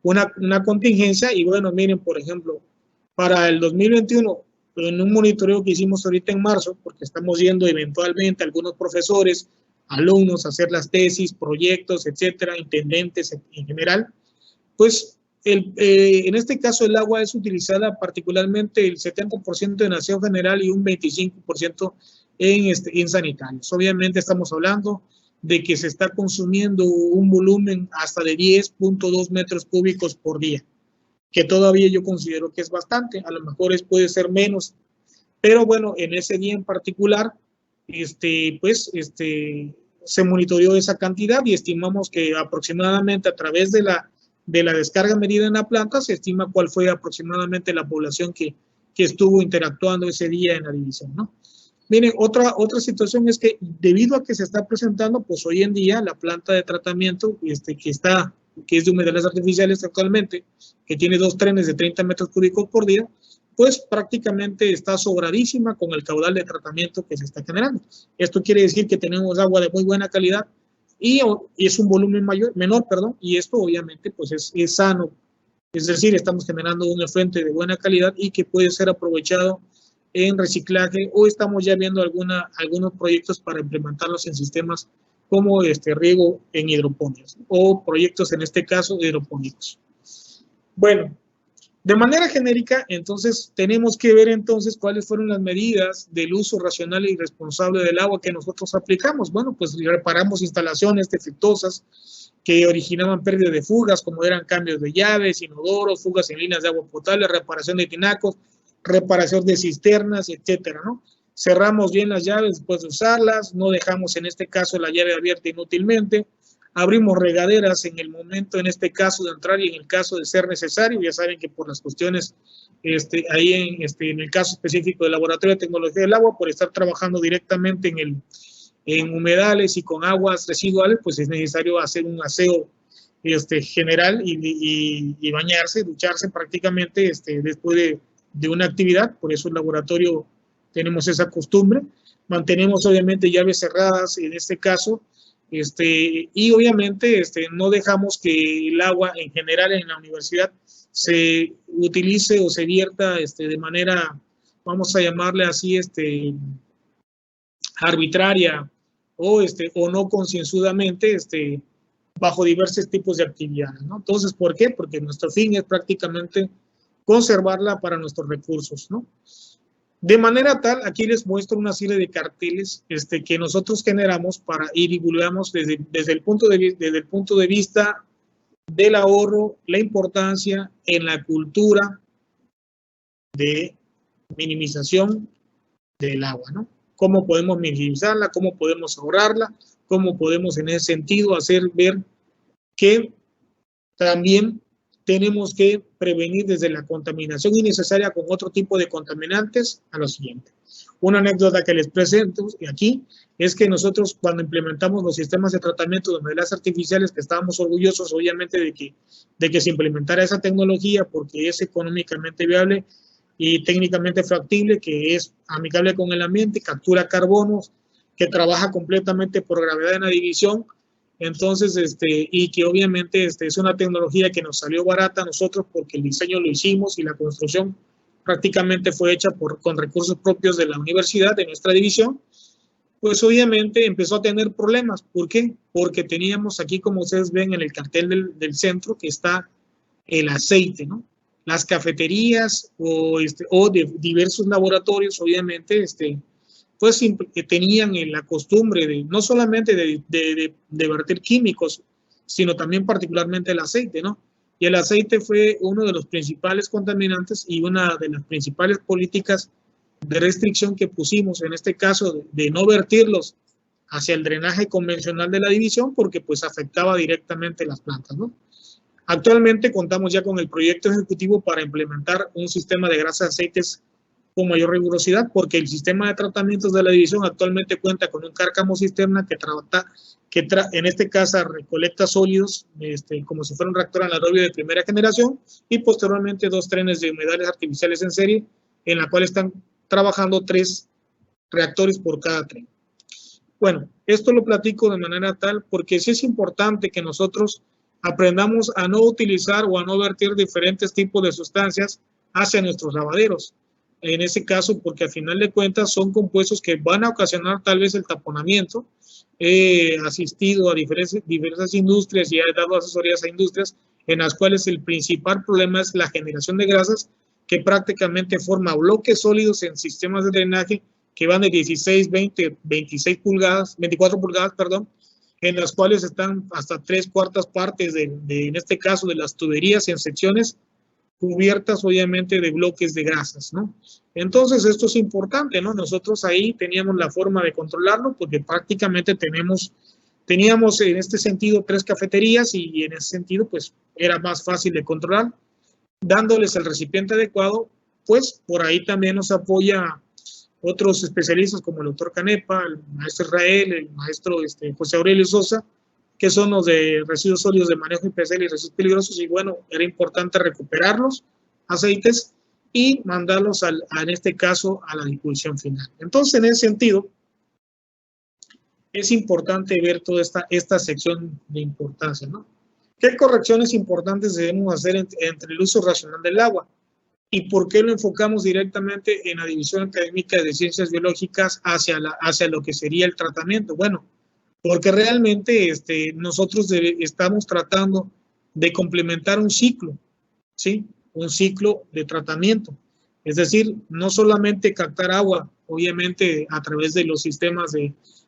una contingencia y bueno, miren, por ejemplo, para el 2021, en un monitoreo que hicimos ahorita en marzo, porque estamos yendo eventualmente algunos profesores, alumnos a hacer las tesis, proyectos, etcétera, intendentes en general, pues en este caso el agua es utilizada particularmente el 70% en aseo general y un 25% en sanitarios. Obviamente estamos hablando de que se está consumiendo un volumen hasta de 10.2 metros cúbicos por día, que todavía yo considero que es bastante, a lo mejor puede ser menos, pero bueno, en ese día en particular, se monitoreó esa cantidad y estimamos que aproximadamente a través de la descarga medida en la planta se estima cuál fue aproximadamente la población que estuvo interactuando ese día en la división, ¿no? Miren, otra situación es que debido a que se está presentando, pues hoy en día la planta de tratamiento que es de humedales artificiales actualmente, que tiene 2 trenes de 30 metros cúbicos por día, pues prácticamente está sobradísima con el caudal de tratamiento que se está generando. Esto quiere decir que tenemos agua de muy buena calidad y es un volumen menor, y esto obviamente pues es sano, es decir, estamos generando un efluente de buena calidad y que puede ser aprovechado en reciclaje o estamos ya viendo algunos proyectos para implementarlos en sistemas como riego en hidroponías o proyectos en este caso hidropónicos. Bueno, de manera genérica, entonces tenemos que ver entonces cuáles fueron las medidas del uso racional y responsable del agua que nosotros aplicamos. Bueno, pues reparamos instalaciones defectuosas que originaban pérdida de fugas, como eran cambios de llaves, inodoros, fugas en líneas de agua potable, reparación de tinacos, reparación de cisternas, etcétera, ¿no? Cerramos bien las llaves después de usarlas, no dejamos en este caso la llave abierta inútilmente, abrimos regaderas en el momento, en este caso de entrar y en el caso de ser necesario. Ya saben que por las cuestiones, ahí en el caso específico del Laboratorio de Tecnología del Agua, por estar trabajando directamente en humedales y con aguas residuales, pues es necesario hacer un aseo general y bañarse, ducharse prácticamente después de una actividad. Por eso el laboratorio tenemos esa costumbre. Mantenemos obviamente llaves cerradas en este caso, y obviamente no dejamos que el agua en general en la universidad se utilice o se vierta de manera, vamos a llamarle así, arbitraria o no concienzudamente bajo diversos tipos de actividades, ¿no? Entonces, ¿por qué? Porque nuestro fin es prácticamente conservarla para nuestros recursos, ¿no? De manera tal, aquí les muestro una serie de carteles que nosotros generamos para y divulgamos desde el punto de vista del ahorro, la importancia en la cultura de minimización del agua, ¿no? Cómo podemos minimizarla, cómo podemos ahorrarla, cómo podemos en ese sentido hacer ver que también tenemos que prevenir desde la contaminación innecesaria con otro tipo de contaminantes a lo siguiente. Una anécdota que les presento aquí es que nosotros cuando implementamos los sistemas de tratamiento de humedales artificiales, que estábamos orgullosos obviamente de que se implementara esa tecnología porque es económicamente viable y técnicamente factible, que es amigable con el ambiente, captura carbonos, que trabaja completamente por gravedad en la división. Entonces, y que obviamente es una tecnología que nos salió barata a nosotros porque el diseño lo hicimos y la construcción prácticamente fue hecha con recursos propios de la universidad, de nuestra división, pues obviamente empezó a tener problemas. ¿Por qué? Porque teníamos aquí, como ustedes ven en el cartel del centro, que está el aceite, ¿no? Las cafeterías o de diversos laboratorios, obviamente, pues tenían la costumbre de no solamente de verter químicos, sino también particularmente el aceite, ¿no? Y el aceite fue uno de los principales contaminantes y una de las principales políticas de restricción que pusimos, en este caso de no vertirlos hacia el drenaje convencional de la división, porque pues afectaba directamente las plantas, ¿no? Actualmente contamos ya con el proyecto ejecutivo para implementar un sistema de grasas y aceites con mayor rigurosidad, porque el sistema de tratamientos de la división actualmente cuenta con un cárcamo cisterna que en este caso recolecta sólidos, como si fuera un reactor anaerobio de primera generación, y posteriormente 2 trenes de humedales artificiales en serie, en la cual están trabajando 3 reactores por cada tren. Bueno, esto lo platico de manera tal porque sí es importante que nosotros aprendamos a no utilizar o a no vertir diferentes tipos de sustancias hacia nuestros lavaderos. En ese caso, porque al final de cuentas son compuestos que van a ocasionar tal vez el taponamiento. He asistido a diversas industrias y he dado asesorías a industrias en las cuales el principal problema es la generación de grasas que prácticamente forma bloques sólidos en sistemas de drenaje que van de 16, 20, 26 pulgadas, 24 pulgadas, perdón, en las cuales están hasta 3/4 partes en este caso de las tuberías en secciones cubiertas obviamente de bloques de grasas, ¿no? Entonces esto es importante, ¿no? Nosotros ahí teníamos la forma de controlarlo porque prácticamente teníamos en este sentido 3 cafeterías y en ese sentido pues era más fácil de controlar, dándoles el recipiente adecuado. Pues por ahí también nos apoya otros especialistas como el doctor Canepa, el maestro Israel, el maestro José Aurelio Sosa, que son los de residuos sólidos de manejo especial y residuos peligrosos, y bueno, era importante recuperarlos, aceites, y mandarlos en este caso a la distribución final. Entonces, en ese sentido, es importante ver toda esta sección de importancia, ¿no? ¿Qué correcciones importantes debemos hacer entre el uso racional del agua? ¿Y por qué lo enfocamos directamente en la División Académica de Ciencias Biológicas hacia lo que sería el tratamiento? Bueno, porque realmente nosotros estamos tratando de complementar un ciclo, ¿sí? Un ciclo de tratamiento. Es decir, no solamente captar agua, obviamente a través de los sistemas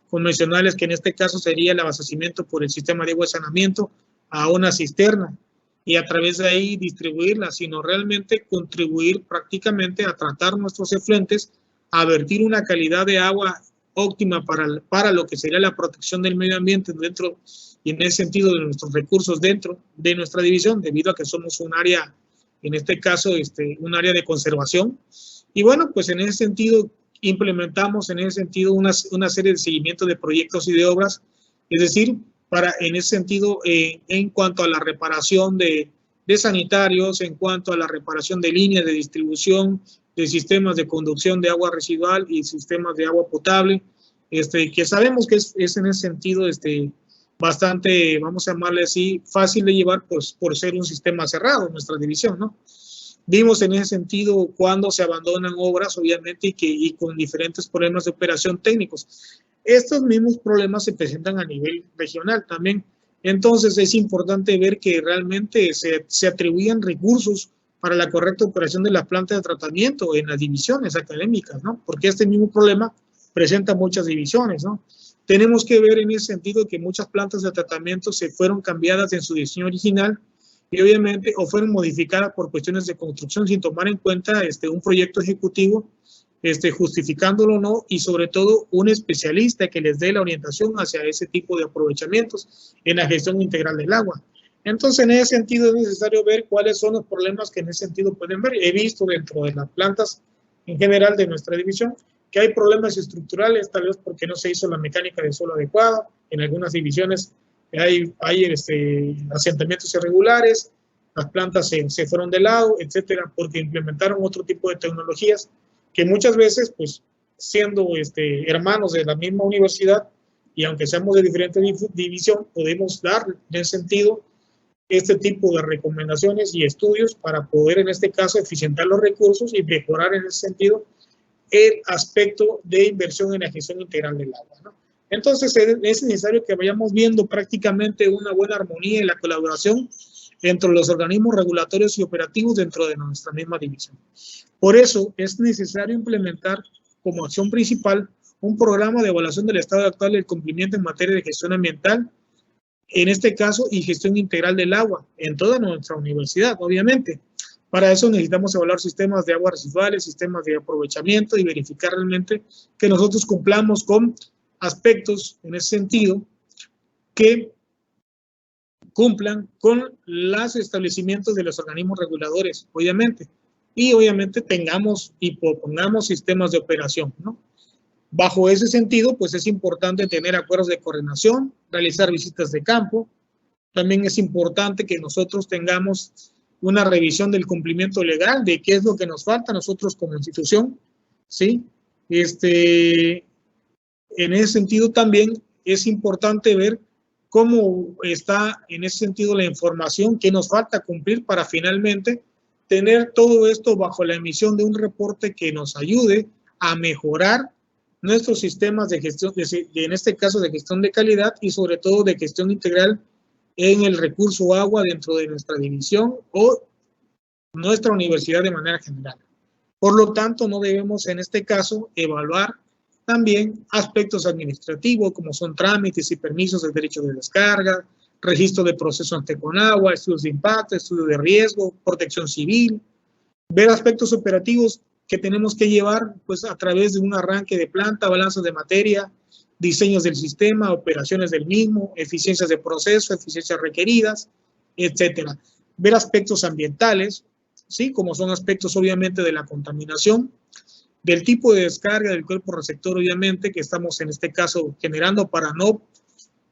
convencionales, que en este caso sería el abastecimiento por el sistema de agua de saneamiento a una cisterna y a través de ahí distribuirla, sino realmente contribuir prácticamente a tratar nuestros efluentes, a vertir una calidad de agua óptima para lo que sería la protección del medio ambiente dentro y en ese sentido de nuestros recursos dentro de nuestra división, debido a que somos un área, en este caso, un área de conservación. Y bueno, pues en ese sentido implementamos en ese sentido una serie de seguimientos de proyectos y de obras, es decir, en ese sentido, en cuanto a la reparación de sanitarios, en cuanto a la reparación de líneas de distribución, de sistemas de conducción de agua residual y sistemas de agua potable, que sabemos que es en ese sentido bastante, vamos a llamarle así, fácil de llevar pues, por ser un sistema cerrado, nuestra división, ¿no? Vimos en ese sentido cuando se abandonan obras, obviamente, y con diferentes problemas de operación técnicos. Estos mismos problemas se presentan a nivel regional también. Entonces, es importante ver que realmente se atribuyan recursos para la correcta operación de la planta de tratamiento en las divisiones académicas, ¿no? Porque este mismo problema presenta muchas divisiones, ¿no? Tenemos que ver en ese sentido que muchas plantas de tratamiento se fueron cambiadas en su diseño original y obviamente o fueron modificadas por cuestiones de construcción sin tomar en cuenta un proyecto ejecutivo, justificándolo o no, y sobre todo un especialista que les dé la orientación hacia ese tipo de aprovechamientos en la gestión integral del agua. Entonces, en ese sentido es necesario ver cuáles son los problemas que en ese sentido pueden ver. He visto dentro de las plantas en general de nuestra división que hay problemas estructurales, tal vez porque no se hizo la mecánica de suelo adecuada. En algunas divisiones hay asentamientos irregulares, las plantas se fueron de lado, etcétera, porque implementaron otro tipo de tecnologías que muchas veces, pues, siendo hermanos de la misma universidad y aunque seamos de diferente división, podemos dar en ese sentido este tipo de recomendaciones y estudios para poder, en este caso, eficientar los recursos y mejorar en ese sentido el aspecto de inversión en la gestión integral del agua, ¿no? Entonces, es necesario que vayamos viendo prácticamente una buena armonía y la colaboración entre los organismos regulatorios y operativos dentro de nuestra misma división. Por eso, es necesario implementar como acción principal un programa de evaluación del estado actual del cumplimiento en materia de gestión ambiental, en este caso, y gestión integral del agua en toda nuestra universidad, obviamente. Para eso necesitamos evaluar sistemas de aguas residuales, sistemas de aprovechamiento y verificar realmente que nosotros cumplamos con aspectos en ese sentido que cumplan con los establecimientos de los organismos reguladores, obviamente. Y obviamente tengamos y propongamos sistemas de operación, ¿no? Bajo ese sentido, pues es importante tener acuerdos de coordinación, realizar visitas de campo. También es importante que nosotros tengamos una revisión del cumplimiento legal, de qué es lo que nos falta nosotros como institución, ¿sí? En ese sentido también es importante ver cómo está en ese sentido la información que nos falta cumplir para finalmente tener todo esto bajo la emisión de un reporte que nos ayude a mejorar nuestros sistemas de gestión, en este caso de gestión de calidad y sobre todo de gestión integral en el recurso agua dentro de nuestra división o nuestra universidad de manera general. Por lo tanto, no debemos en este caso evaluar también aspectos administrativos como son trámites y permisos de derecho de descarga, registro de proceso ante Conagua, estudios de impacto, estudios de riesgo, protección civil, ver aspectos operativos que tenemos que llevar pues a través de un arranque de planta, balanzas de materia, diseños del sistema, operaciones del mismo, eficiencias de proceso, eficiencias requeridas, etcétera. Ver aspectos ambientales, ¿sí? Como son aspectos obviamente de la contaminación, del tipo de descarga del cuerpo receptor obviamente que estamos en este caso generando para no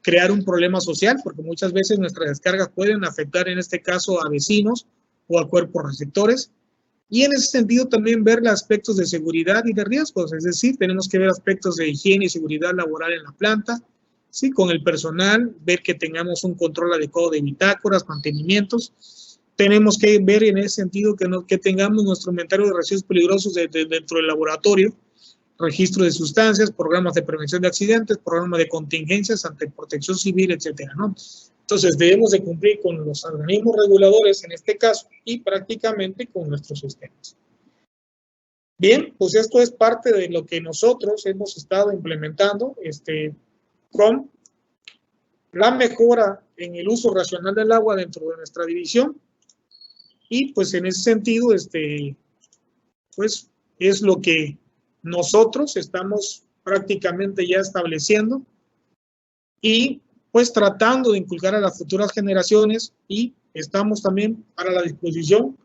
crear un problema social, porque muchas veces nuestras descargas pueden afectar en este caso a vecinos o a cuerpos receptores. Y en ese sentido también ver los aspectos de seguridad y de riesgos, es decir, tenemos que ver aspectos de higiene y seguridad laboral en la planta, ¿sí? Con el personal, ver que tengamos un control adecuado de bitácoras, mantenimientos. Tenemos que ver en ese sentido que tengamos nuestro inventario de residuos peligrosos dentro del laboratorio, registro de sustancias, programas de prevención de accidentes, programas de contingencias ante protección civil, etcétera, ¿no? Entonces, debemos de cumplir con los organismos reguladores en este caso y prácticamente con nuestros sistemas. Bien, pues esto es parte de lo que nosotros hemos estado implementando con la mejora en el uso racional del agua dentro de nuestra división. Y pues en ese sentido, pues es lo que nosotros estamos prácticamente ya estableciendo y pues tratando de inculcar a las futuras generaciones, y estamos también para la disposición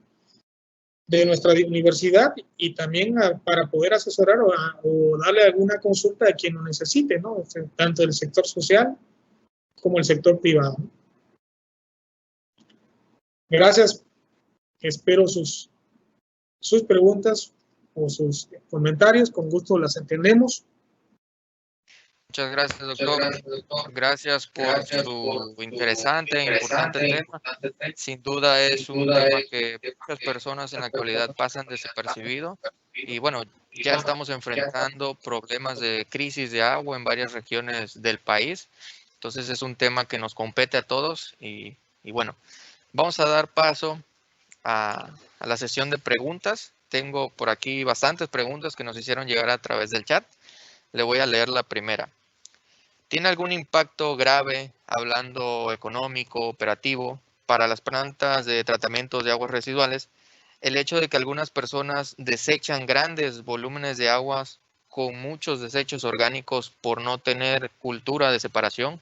de nuestra universidad y también para poder asesorar o darle alguna consulta a quien lo necesite, ¿no? Tanto el sector social como el sector privado. Gracias. Espero sus preguntas o sus comentarios. Con gusto las entendemos. Muchas gracias, doctor. Gracias por su interesante e importante tema. Sin duda es un tema que muchas personas en la actualidad pasan desapercibido. Y bueno, ya estamos enfrentando problemas de crisis de agua en varias regiones del país. Entonces es un tema que nos compete a todos. Y bueno, vamos a dar paso a la sesión de preguntas. Tengo por aquí bastantes preguntas que nos hicieron llegar a través del chat. Le voy a leer la primera. ¿Tiene algún impacto grave, hablando económico, operativo, para las plantas de tratamiento de aguas residuales, el hecho de que algunas personas desechan grandes volúmenes de aguas con muchos desechos orgánicos por no tener cultura de separación?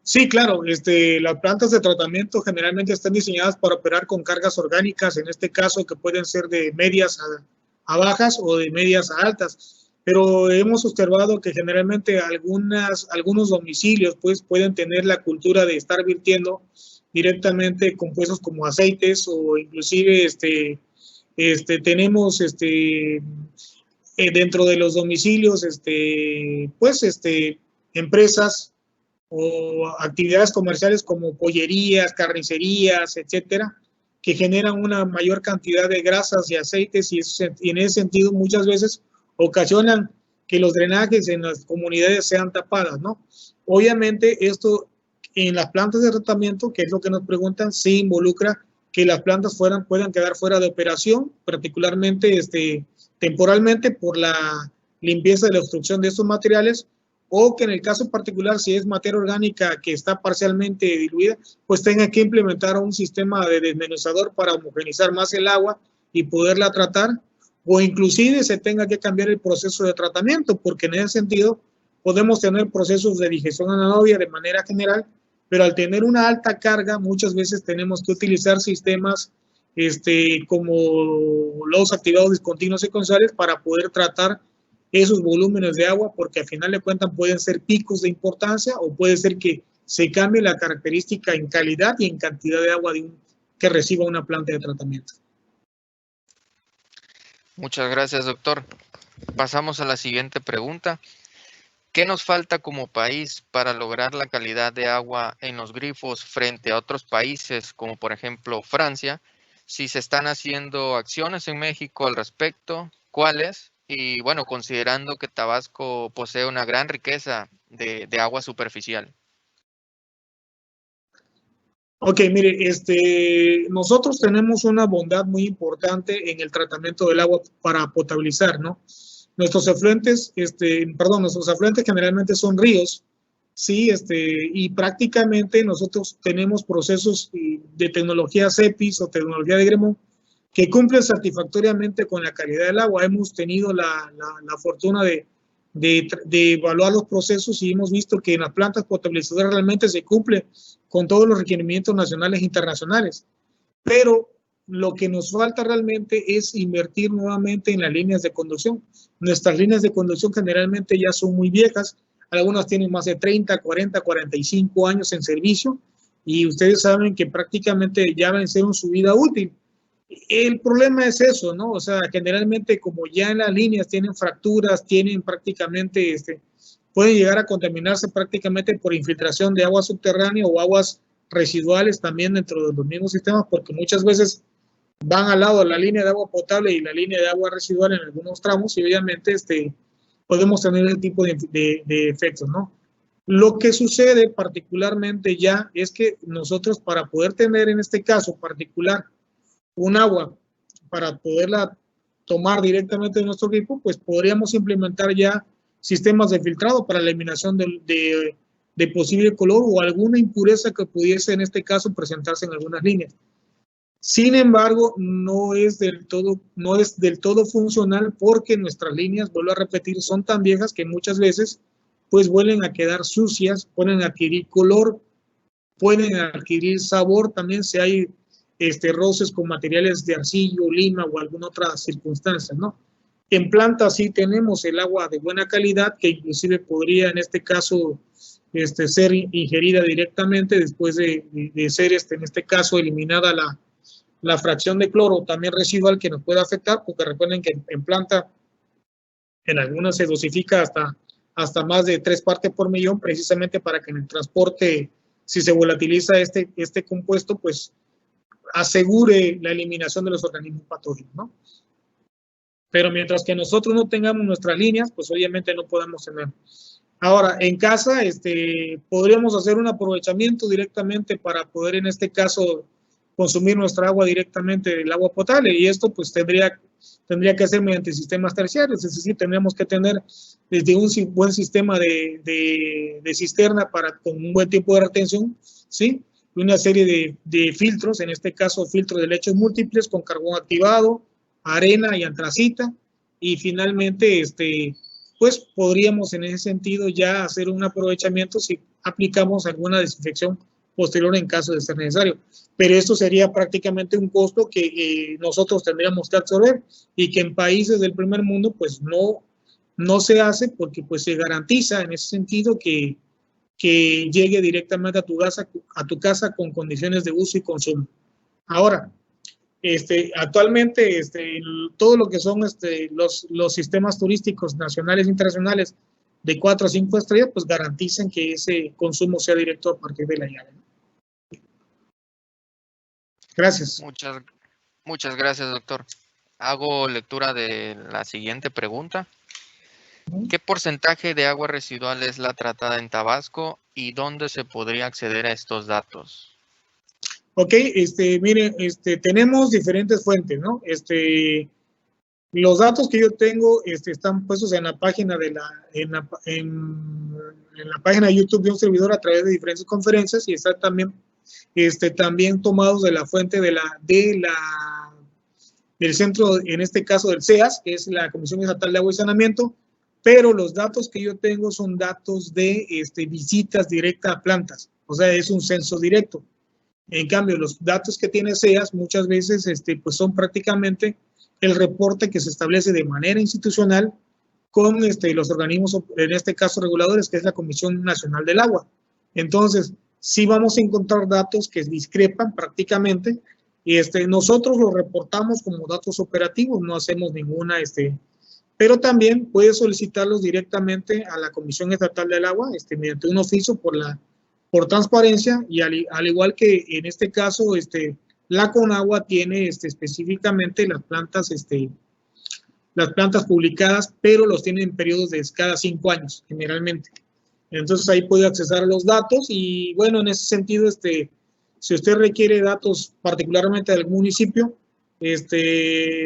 Sí, claro. Las plantas de tratamiento generalmente están diseñadas para operar con cargas orgánicas, en este caso que pueden ser de medias a bajas o de medias a altas. Pero hemos observado que generalmente algunos domicilios pues pueden tener la cultura de estar virtiendo directamente compuestos como aceites, o inclusive tenemos dentro de los domicilios empresas o actividades comerciales como pollerías, carnicerías, etcétera, que generan una mayor cantidad de grasas y aceites, y en ese sentido muchas veces ocasionan que los drenajes en las comunidades sean tapadas, ¿no? Obviamente esto en las plantas de tratamiento, que es lo que nos preguntan, sí involucra que las plantas puedan quedar fuera de operación, particularmente temporalmente por la limpieza de la obstrucción de estos materiales, o que en el caso particular, si es materia orgánica que está parcialmente diluida, pues tenga que implementar un sistema de desmenuzador para homogenizar más el agua y poderla tratar, o inclusive se tenga que cambiar el proceso de tratamiento, porque en ese sentido podemos tener procesos de digestión anaerobia de manera general, pero al tener una alta carga, muchas veces tenemos que utilizar sistemas como los activados discontinuos secuenciales para poder tratar esos volúmenes de agua, porque al final de cuentas pueden ser picos de importancia, o puede ser que se cambie la característica en calidad y en cantidad de agua que reciba una planta de tratamiento. Muchas gracias, doctor. Pasamos a la siguiente pregunta. ¿Qué nos falta como país para lograr la calidad de agua en los grifos frente a otros países, como por ejemplo Francia? Si se están haciendo acciones en México al respecto, ¿cuáles? Y bueno, considerando que Tabasco posee una gran riqueza de agua superficial. Ok, mire, nosotros tenemos una bondad muy importante en el tratamiento del agua para potabilizar, ¿no? Nuestros afluentes generalmente son ríos, sí, y prácticamente nosotros tenemos procesos de tecnología CEPIS o tecnología de Gremont que cumplen satisfactoriamente con la calidad del agua. Hemos tenido la fortuna de evaluar los procesos y hemos visto que en las plantas potabilizadoras realmente se cumple con todos los requerimientos nacionales e internacionales. Pero lo que nos falta realmente es invertir nuevamente en las líneas de conducción. Nuestras líneas de conducción generalmente ya son muy viejas, algunas tienen más de 30, 40, 45 años en servicio, y ustedes saben que prácticamente ya vencieron su vida útil. El problema es eso, ¿no? O sea, generalmente como ya en las líneas tienen fracturas, tienen prácticamente, pueden llegar a contaminarse prácticamente por infiltración de agua subterránea o aguas residuales también dentro de los mismos sistemas, porque muchas veces van al lado de la línea de agua potable y la línea de agua residual en algunos tramos, y obviamente podemos tener ese tipo de efectos, ¿no? Lo que sucede particularmente ya es que nosotros, para poder tener en este caso particular un agua para poderla tomar directamente de nuestro grifo, pues podríamos implementar ya sistemas de filtrado para la eliminación de posible color o alguna impureza que pudiese en este caso presentarse en algunas líneas. Sin embargo, no es del todo funcional porque nuestras líneas, vuelvo a repetir, son tan viejas que muchas veces pues vuelven a quedar sucias, pueden adquirir color, pueden adquirir sabor también si hay roces con materiales de arcilla, lima o alguna otra circunstancia, ¿no? En plantas sí tenemos el agua de buena calidad que inclusive podría en este caso ser ingerida directamente después de ser en este caso eliminada la fracción de cloro también residual que nos puede afectar, porque recuerden que en planta en algunas se dosifica hasta más de 3 partes por millón, precisamente para que en el transporte, si se volatiliza este compuesto, pues asegure la eliminación de los organismos patógenos, ¿no? Pero mientras que nosotros no tengamos nuestras líneas, pues obviamente no podemos tener. Ahora, en casa, podríamos hacer un aprovechamiento directamente para poder, en este caso, consumir nuestra agua directamente del agua potable, y esto pues tendría que ser mediante sistemas terciarios, es decir, tendríamos que tener desde un buen sistema de cisterna con un buen tiempo de retención, ¿sí? Una serie de filtros, en este caso filtros de lechos múltiples con carbón activado, arena y antracita, y finalmente pues podríamos en ese sentido ya hacer un aprovechamiento si aplicamos alguna desinfección posterior en caso de ser necesario. Pero esto sería prácticamente un costo que nosotros tendríamos que absorber y que en países del primer mundo pues no se hace porque pues se garantiza en ese sentido que llegue directamente a tu casa con condiciones de uso y consumo. Ahora, actualmente todo lo que son los sistemas turísticos nacionales e internacionales de 4 a 5 estrellas pues garantizan que ese consumo sea directo a partir de la llave. Gracias. Muchas gracias, doctor. Hago lectura de la siguiente pregunta. ¿Qué porcentaje de agua residual es la tratada en Tabasco y dónde se podría acceder a estos datos? Ok, miren, tenemos diferentes fuentes, ¿no? Los datos que yo tengo están puestos en la página en la página de YouTube de un servidor a través de diferentes conferencias y están también tomados de la fuente del centro, en este caso del CEAS, que es la Comisión Estatal de Agua y Saneamiento, pero los datos que yo tengo son datos de visitas directas a plantas, o sea, es un censo directo. En cambio, los datos que tiene CEAS muchas veces pues son prácticamente el reporte que se establece de manera institucional con los organismos, en este caso reguladores, que es la Comisión Nacional del Agua. Entonces, sí vamos a encontrar datos que discrepan prácticamente y nosotros los reportamos como datos operativos, no hacemos ninguna, pero también puede solicitarlos directamente a la Comisión Estatal del Agua mediante un oficio por transparencia y al igual que en este caso, la Conagua tiene específicamente las plantas publicadas, pero los tiene en periodos de cada 5 años, generalmente. Entonces ahí puede accesar a los datos y bueno, en ese sentido, si usted requiere datos particularmente de algún municipio,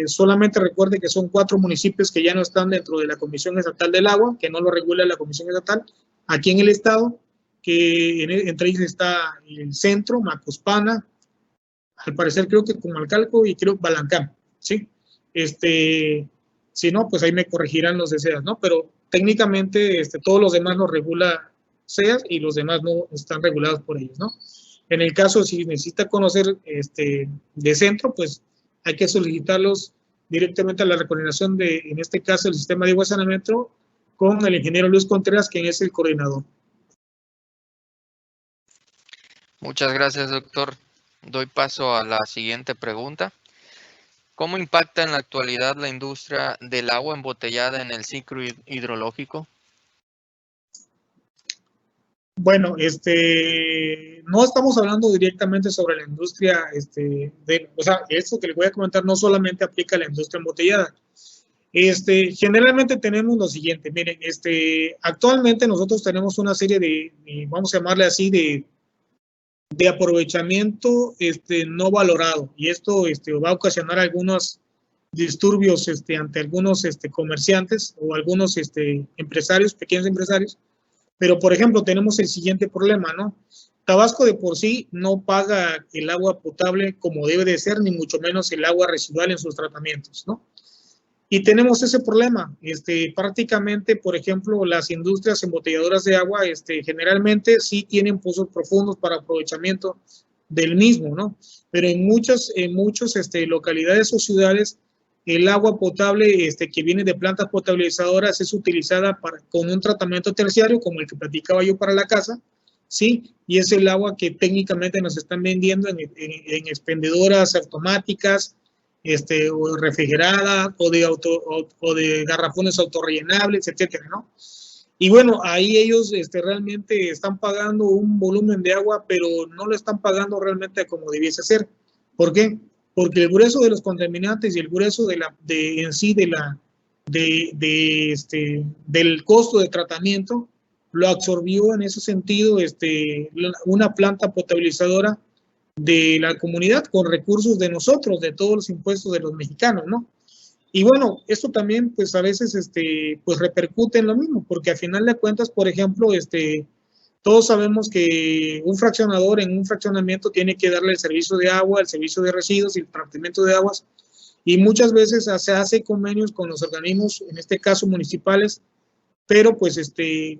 solamente recuerde que son 4 municipios que ya no están dentro de la Comisión Estatal del Agua, que no lo regula la Comisión Estatal, aquí en el estado, que entre ellos está el centro, Macuspana, al parecer creo que Comalcalco y creo Balancán, ¿sí? Si no, pues ahí me corregirán los de CEAS, ¿no? Pero técnicamente todos los demás los regula CEAS y los demás no están regulados por ellos, ¿no? En el caso, si necesita conocer de centro, pues hay que solicitarlos directamente a la coordinación en este caso, el sistema de agua y saneamiento con el ingeniero Luis Contreras, quien es el coordinador. Muchas gracias, doctor. Doy paso a la siguiente pregunta. ¿Cómo impacta en la actualidad la industria del agua embotellada en el ciclo hidrológico? Bueno, no estamos hablando directamente sobre la industria, o sea, esto que les voy a comentar no solamente aplica a la industria embotellada. Generalmente tenemos lo siguiente, miren, actualmente nosotros tenemos una serie de vamos a llamarle así, de aprovechamiento no valorado, y esto va a ocasionar algunos disturbios ante algunos comerciantes o algunos empresarios, pequeños empresarios. Pero, por ejemplo, tenemos el siguiente problema, ¿no? Tabasco de por sí no paga el agua potable como debe de ser, ni mucho menos el agua residual en sus tratamientos, ¿no? Y tenemos ese problema. Prácticamente, por ejemplo, las industrias embotelladoras de agua generalmente sí tienen pozos profundos para aprovechamiento del mismo, ¿no? Pero en muchas localidades o ciudades, el agua potable que viene de plantas potabilizadoras es utilizada con un tratamiento terciario, como el que platicaba yo para la casa, ¿sí? Y es el agua que técnicamente nos están vendiendo en expendedoras automáticas, o refrigerada, o de garrafones autorrellenables, etcétera, ¿no? Y bueno, ahí ellos realmente están pagando un volumen de agua, pero no lo están pagando realmente como debiese ser. ¿Por qué? Porque el grueso de los contaminantes y el grueso del costo de tratamiento lo absorbió en ese sentido una planta potabilizadora de la comunidad con recursos de nosotros, de todos los impuestos de los mexicanos, ¿no? Y bueno, esto también pues a veces pues repercute en lo mismo, porque a final de cuentas, por ejemplo, todos sabemos que un fraccionador en un fraccionamiento tiene que darle el servicio de agua, el servicio de residuos y el tratamiento de aguas, y muchas veces se hace convenios con los organismos, en este caso municipales, pero pues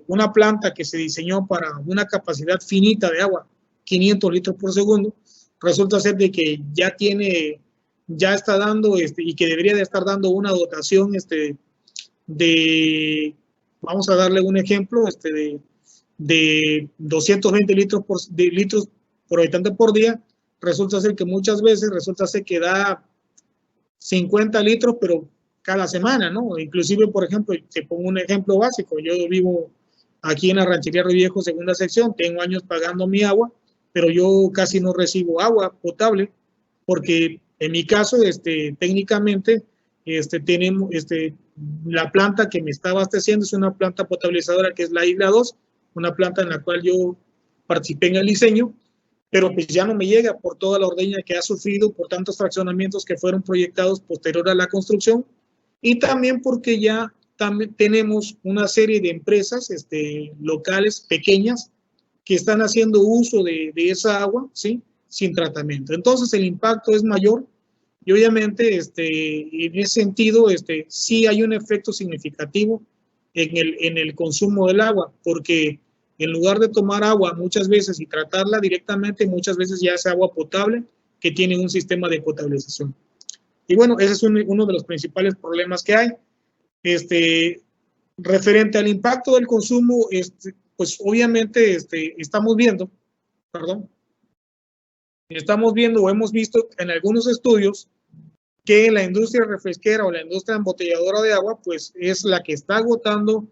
una planta que se diseñó para una capacidad finita de agua, 500 litros por segundo, resulta ser de que ya está dando y que debería de estar dando una dotación vamos a darle un ejemplo, de 220 litros por habitante por día, resulta ser que muchas veces que da 50 litros, pero cada semana, ¿no? Inclusive, por ejemplo, te pongo un ejemplo básico, yo vivo aquí en la Ranchería Río Viejo, segunda sección, tengo años pagando mi agua, pero yo casi no recibo agua potable, porque en mi caso, técnicamente, tenemos, la planta que me está abasteciendo es una planta potabilizadora que es la Isla 2, una planta en la cual yo participé en el diseño, pero pues ya no me llega por toda la ordeña que ha sufrido, por tantos fraccionamientos que fueron proyectados posterior a la construcción, y también porque ya también tenemos una serie de empresas locales pequeñas que están haciendo uso de esa agua, ¿sí? Sin tratamiento. Entonces el impacto es mayor y obviamente en ese sentido sí hay un efecto significativo en el consumo del agua, porque en lugar de tomar agua muchas veces y tratarla directamente, muchas veces ya es agua potable que tiene un sistema de potabilización. Y bueno, ese es uno de los principales problemas que hay. Referente al impacto del consumo, pues obviamente estamos viendo o hemos visto en algunos estudios que la industria refresquera o la industria embotelladora de agua, pues es la que está agotando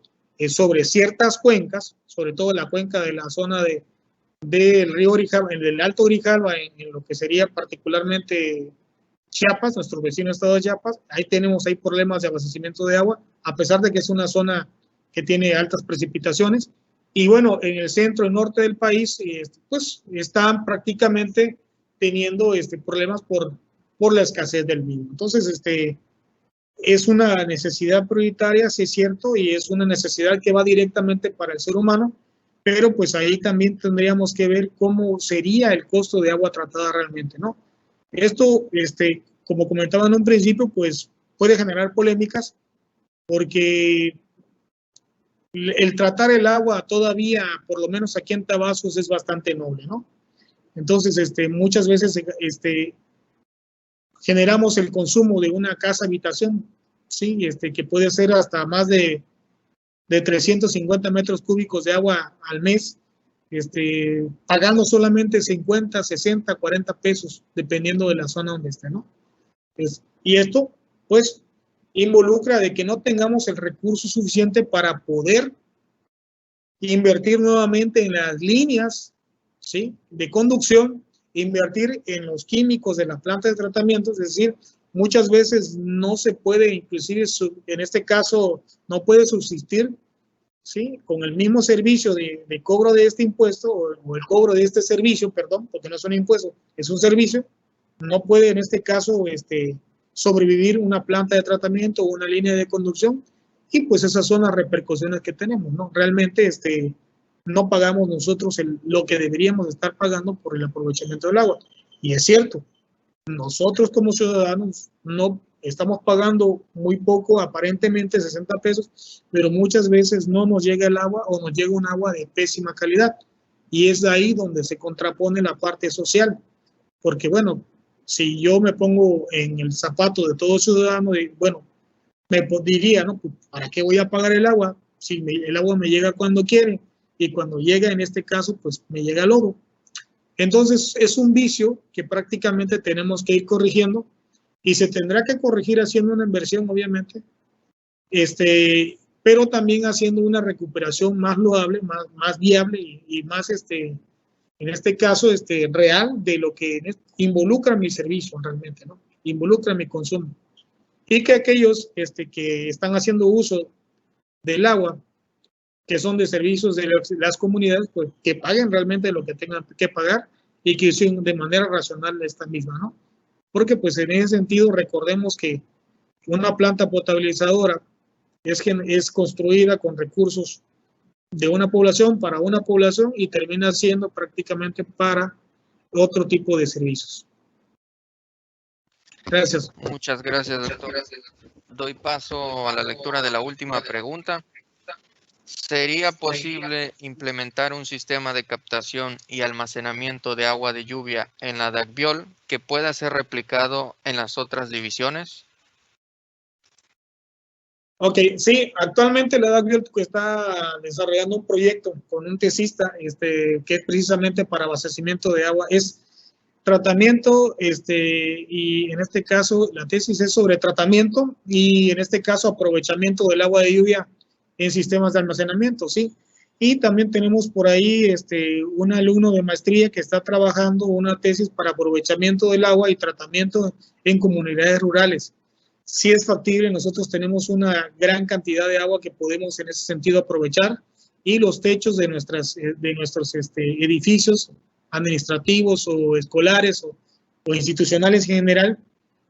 sobre ciertas cuencas, sobre todo la cuenca de la zona del río Grijalva, del Alto Grijalva, en lo que sería particularmente Chiapas, nuestro vecino estado de Chiapas. Ahí tenemos problemas de abastecimiento de agua, a pesar de que es una zona que tiene altas precipitaciones. Y bueno, en el centro y norte del país, pues están prácticamente teniendo problemas por la escasez del mismo. Entonces, es una necesidad prioritaria, sí es cierto, y es una necesidad que va directamente para el ser humano, pero pues ahí también tendríamos que ver cómo sería el costo de agua tratada realmente, ¿no? Esto, como comentaba en un principio, pues puede generar polémicas porque el tratar el agua todavía, por lo menos aquí en Tabasco, es bastante noble, ¿no? Entonces, muchas veces generamos el consumo de una casa habitación, ¿sí? Que puede ser hasta más de 350 metros cúbicos de agua al mes, pagando solamente 50, 60, 40 pesos, dependiendo de la zona donde esté, ¿no? Y esto, pues, involucra de que no tengamos el recurso suficiente para poder invertir nuevamente en las líneas, ¿sí? De conducción, invertir en los químicos de la planta de tratamiento, es decir, muchas veces no se puede, inclusive en este caso, no puede subsistir, ¿sí? Con el mismo servicio de cobro de este impuesto o el cobro de este servicio, perdón, porque no es un impuesto, es un servicio, no puede en este caso sobrevivir una planta de tratamiento o una línea de conducción, y pues esas son las repercusiones que tenemos, ¿no? Realmente no pagamos nosotros lo que deberíamos estar pagando por el aprovechamiento del agua. Y es cierto, nosotros como ciudadanos no estamos pagando muy poco, aparentemente 60 pesos, pero muchas veces no nos llega el agua o nos llega un agua de pésima calidad. Y es ahí donde se contrapone la parte social. Porque bueno, si yo me pongo en el zapato de todo ciudadano, bueno, me diría, ¿no? ¿Para qué voy a pagar el agua si el agua me llega cuando quiere? Y cuando llega, en este caso, pues me llega lodo. Entonces, es un vicio que prácticamente tenemos que ir corrigiendo y se tendrá que corregir haciendo una inversión, obviamente, pero también haciendo una recuperación más loable, más viable y más, en este caso, real de lo que involucra mi servicio realmente, ¿no? Involucra mi consumo. Y que aquellos que están haciendo uso del agua, que son de servicios de las comunidades, pues que paguen realmente lo que tengan que pagar y que usen de manera racional esta misma, ¿no? Porque pues en ese sentido recordemos que una planta potabilizadora es construida con recursos de una población para una población y termina siendo prácticamente para otro tipo de servicios. Gracias. Muchas gracias, doctor. Doy paso a la lectura de la última pregunta. ¿Sería posible implementar un sistema de captación y almacenamiento de agua de lluvia en la DACBIOL que pueda ser replicado en las otras divisiones? Ok, sí, actualmente la DACBIOL está desarrollando un proyecto con un tesista que es precisamente para abastecimiento de agua. Es tratamiento, y en este caso la tesis es sobre tratamiento y en este caso aprovechamiento del agua de lluvia en sistemas de almacenamiento, ¿sí? Y también tenemos por ahí un alumno de maestría que está trabajando una tesis para aprovechamiento del agua y tratamiento en comunidades rurales. Sí es factible, nosotros tenemos una gran cantidad de agua que podemos en ese sentido aprovechar y los techos de nuestros edificios administrativos o escolares o institucionales en general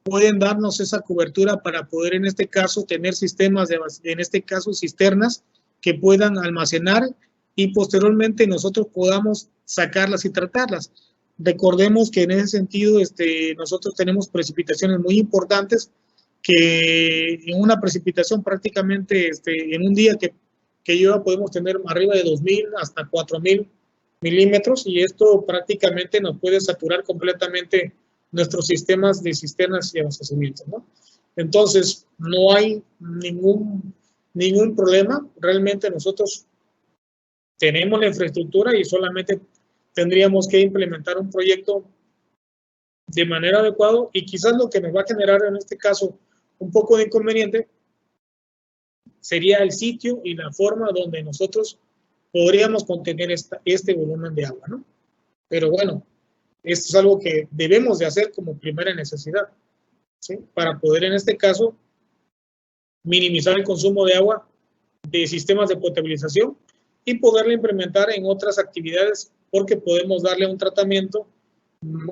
pueden darnos esa cobertura para poder en este caso tener sistemas en este caso cisternas que puedan almacenar y posteriormente nosotros podamos sacarlas y tratarlas. Recordemos que en ese sentido nosotros tenemos precipitaciones muy importantes que en una precipitación prácticamente en un día que llueva podemos tener arriba de 2.000 hasta 4.000 milímetros y esto prácticamente nos puede saturar completamente nuestros sistemas de cisternas y abastecimiento, ¿no? Entonces, no hay ningún problema. Realmente nosotros tenemos la infraestructura y solamente tendríamos que implementar un proyecto de manera adecuada y quizás lo que nos va a generar en este caso un poco de inconveniente sería el sitio y la forma donde nosotros podríamos contener este volumen de agua, ¿no? Pero bueno, esto es algo que debemos de hacer como primera necesidad, ¿sí? Para poder en este caso minimizar el consumo de agua de sistemas de potabilización y poderlo implementar en otras actividades porque podemos darle un tratamiento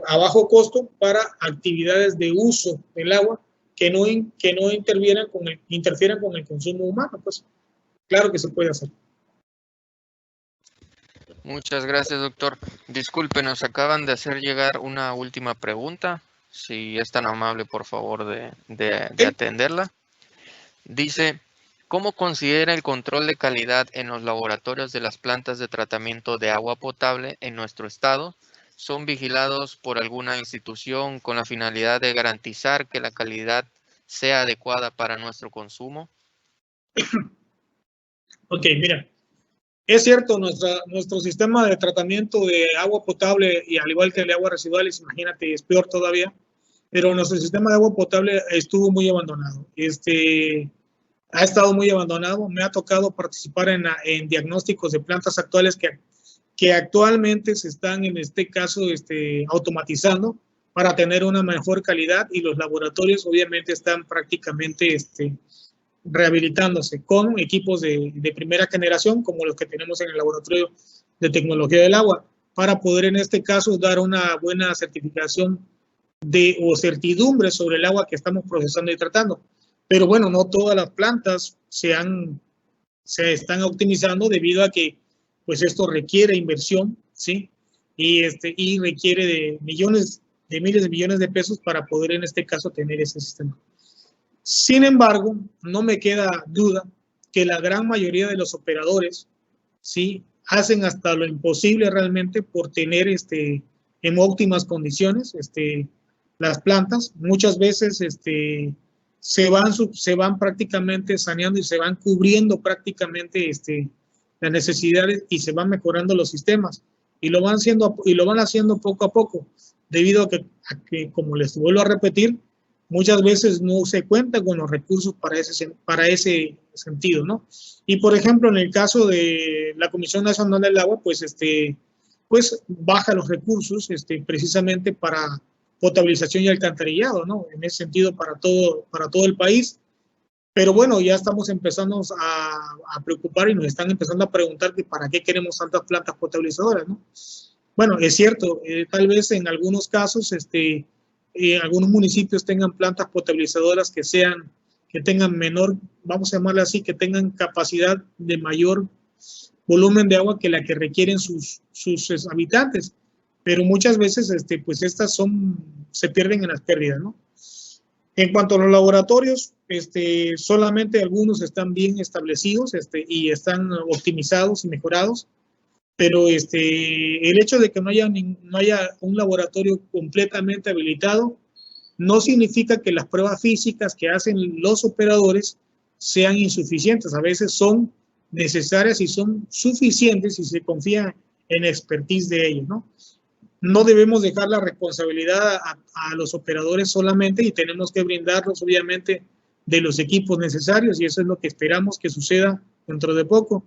a bajo costo para actividades de uso del agua que no interfieran con el consumo humano, pues claro que se puede hacer. Muchas gracias, doctor. Disculpe, nos acaban de hacer llegar una última pregunta. Si es tan amable, por favor, de atenderla. Dice, ¿cómo considera el control de calidad en los laboratorios de las plantas de tratamiento de agua potable en nuestro estado? ¿Son vigilados por alguna institución con la finalidad de garantizar que la calidad sea adecuada para nuestro consumo? Ok, mira. Es cierto, nuestro sistema de tratamiento de agua potable, y al igual que el de aguas residuales, imagínate, es peor todavía, pero nuestro sistema de agua potable estuvo muy abandonado. Ha estado muy abandonado. Me ha tocado participar en diagnósticos de plantas actuales que actualmente se están, en este caso, automatizando para tener una mejor calidad y los laboratorios obviamente están prácticamente rehabilitándose con equipos de primera generación como los que tenemos en el Laboratorio de Tecnología del Agua para poder en este caso dar una buena certificación o certidumbre sobre el agua que estamos procesando y tratando. Pero bueno, no todas las plantas se están optimizando debido a que pues esto requiere inversión, ¿sí? Y requiere de miles de millones de pesos para poder en este caso tener ese sistema. Sin embargo, no me queda duda que la gran mayoría de los operadores, ¿sí?, hacen hasta lo imposible realmente por tener en óptimas condiciones las plantas. Muchas veces se van prácticamente saneando y se van cubriendo prácticamente las necesidades y se van mejorando los sistemas y lo van haciendo poco a poco, debido a que, como les vuelvo a repetir, muchas veces no se cuenta con los recursos para ese sentido, ¿no? Y por ejemplo, en el caso de la Comisión Nacional del Agua, pues baja los recursos precisamente para potabilización y alcantarillado, ¿no? En ese sentido para todo el país. Pero bueno, ya estamos empezando a preocupar y nos están empezando a preguntar que para qué queremos tantas plantas potabilizadoras, ¿no? Bueno, es cierto, tal vez en algunos casos, algunos municipios tengan plantas potabilizadoras que tengan menor, vamos a llamarle así, que tengan capacidad de mayor volumen de agua que la que requieren sus habitantes. Pero muchas veces, pues estas se pierden en las pérdidas, ¿no? En cuanto a los laboratorios, solamente algunos están bien establecidos y están optimizados y mejorados, pero el hecho de que no haya un laboratorio completamente habilitado no significa que las pruebas físicas que hacen los operadores sean insuficientes. A veces son necesarias y son suficientes si se confía en expertise de ellos, ¿no? No debemos dejar la responsabilidad a los operadores solamente y tenemos que brindarlos, obviamente, de los equipos necesarios y eso es lo que esperamos que suceda dentro de poco.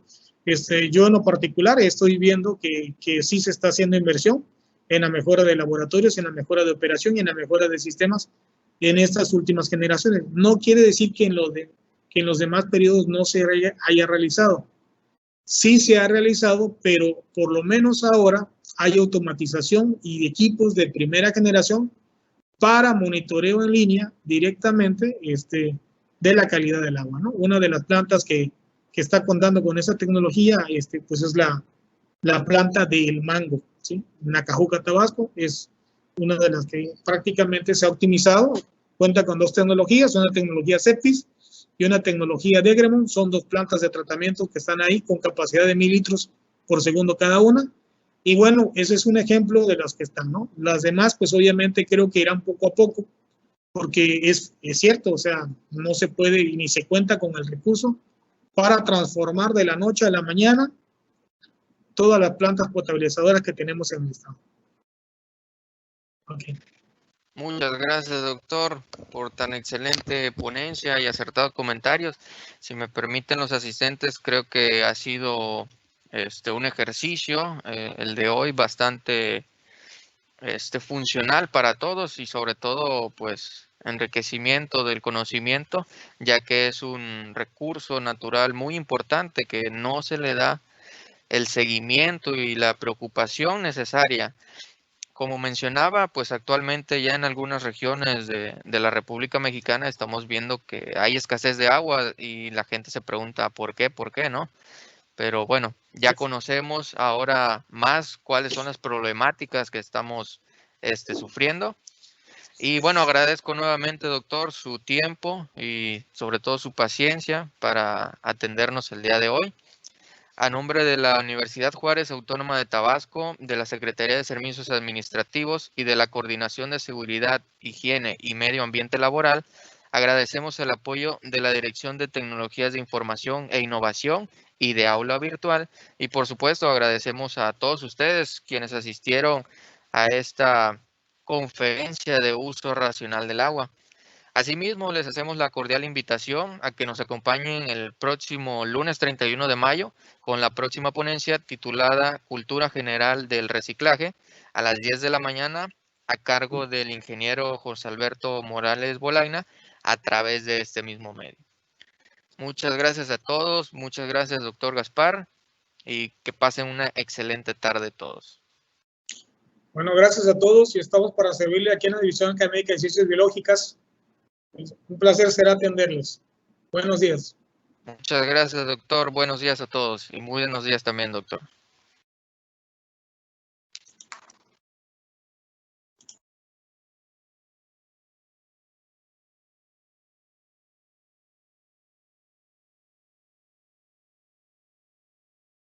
Yo en lo particular estoy viendo que sí se está haciendo inversión en la mejora de laboratorios, en la mejora de operación y en la mejora de sistemas en estas últimas generaciones. No quiere decir que en los demás periodos no se haya realizado. Sí se ha realizado, pero por lo menos ahora hay automatización y equipos de primera generación para monitoreo en línea directamente de la calidad del agua, ¿no? Una de las plantas que está contando con esa tecnología pues es la planta del Mango, ¿sí? Nacajuca, Tabasco, es una de las que prácticamente se ha optimizado, cuenta con dos tecnologías, una tecnología Septis y una tecnología Degremont. Son dos plantas de tratamiento que están ahí con capacidad de 1000 litros por segundo cada una. Y bueno, ese es un ejemplo de las que están, ¿no? Las demás, pues obviamente creo que irán poco a poco, porque es cierto, o sea, no se puede ni se cuenta con el recurso para transformar de la noche a la mañana todas las plantas potabilizadoras que tenemos en el estado. Okay. Muchas gracias, doctor, por tan excelente ponencia y acertados comentarios. Si me permiten los asistentes, creo que ha sido un ejercicio, el de hoy, bastante funcional para todos y sobre todo, pues, enriquecimiento del conocimiento, ya que es un recurso natural muy importante que no se le da el seguimiento y la preocupación necesaria. Como mencionaba, pues actualmente ya en algunas regiones de la República Mexicana estamos viendo que hay escasez de agua y la gente se pregunta ¿por qué, no? Pero bueno, ya conocemos ahora más cuáles son las problemáticas que estamos sufriendo. Y bueno, agradezco nuevamente, doctor, su tiempo y sobre todo su paciencia para atendernos el día de hoy. A nombre de la Universidad Juárez Autónoma de Tabasco, de la Secretaría de Servicios Administrativos y de la Coordinación de Seguridad, Higiene y Medio Ambiente Laboral, agradecemos el apoyo de la Dirección de Tecnologías de Información e Innovación y de Aula Virtual. Y por supuesto, agradecemos a todos ustedes quienes asistieron a esta conferencia de uso racional del agua. Asimismo, les hacemos la cordial invitación a que nos acompañen el próximo lunes 31 de mayo con la próxima ponencia titulada Cultura General del Reciclaje a las 10 de la mañana a cargo del ingeniero José Alberto Morales Bolaina a través de este mismo medio. Muchas gracias a todos, muchas gracias, doctor Gaspar, y que pasen una excelente tarde todos. Bueno, gracias a todos y estamos para servirle aquí en la División Académica de Ciencias Biológicas. Un placer será atenderles. Buenos días. Muchas gracias, doctor. Buenos días a todos y muy buenos días también, doctor.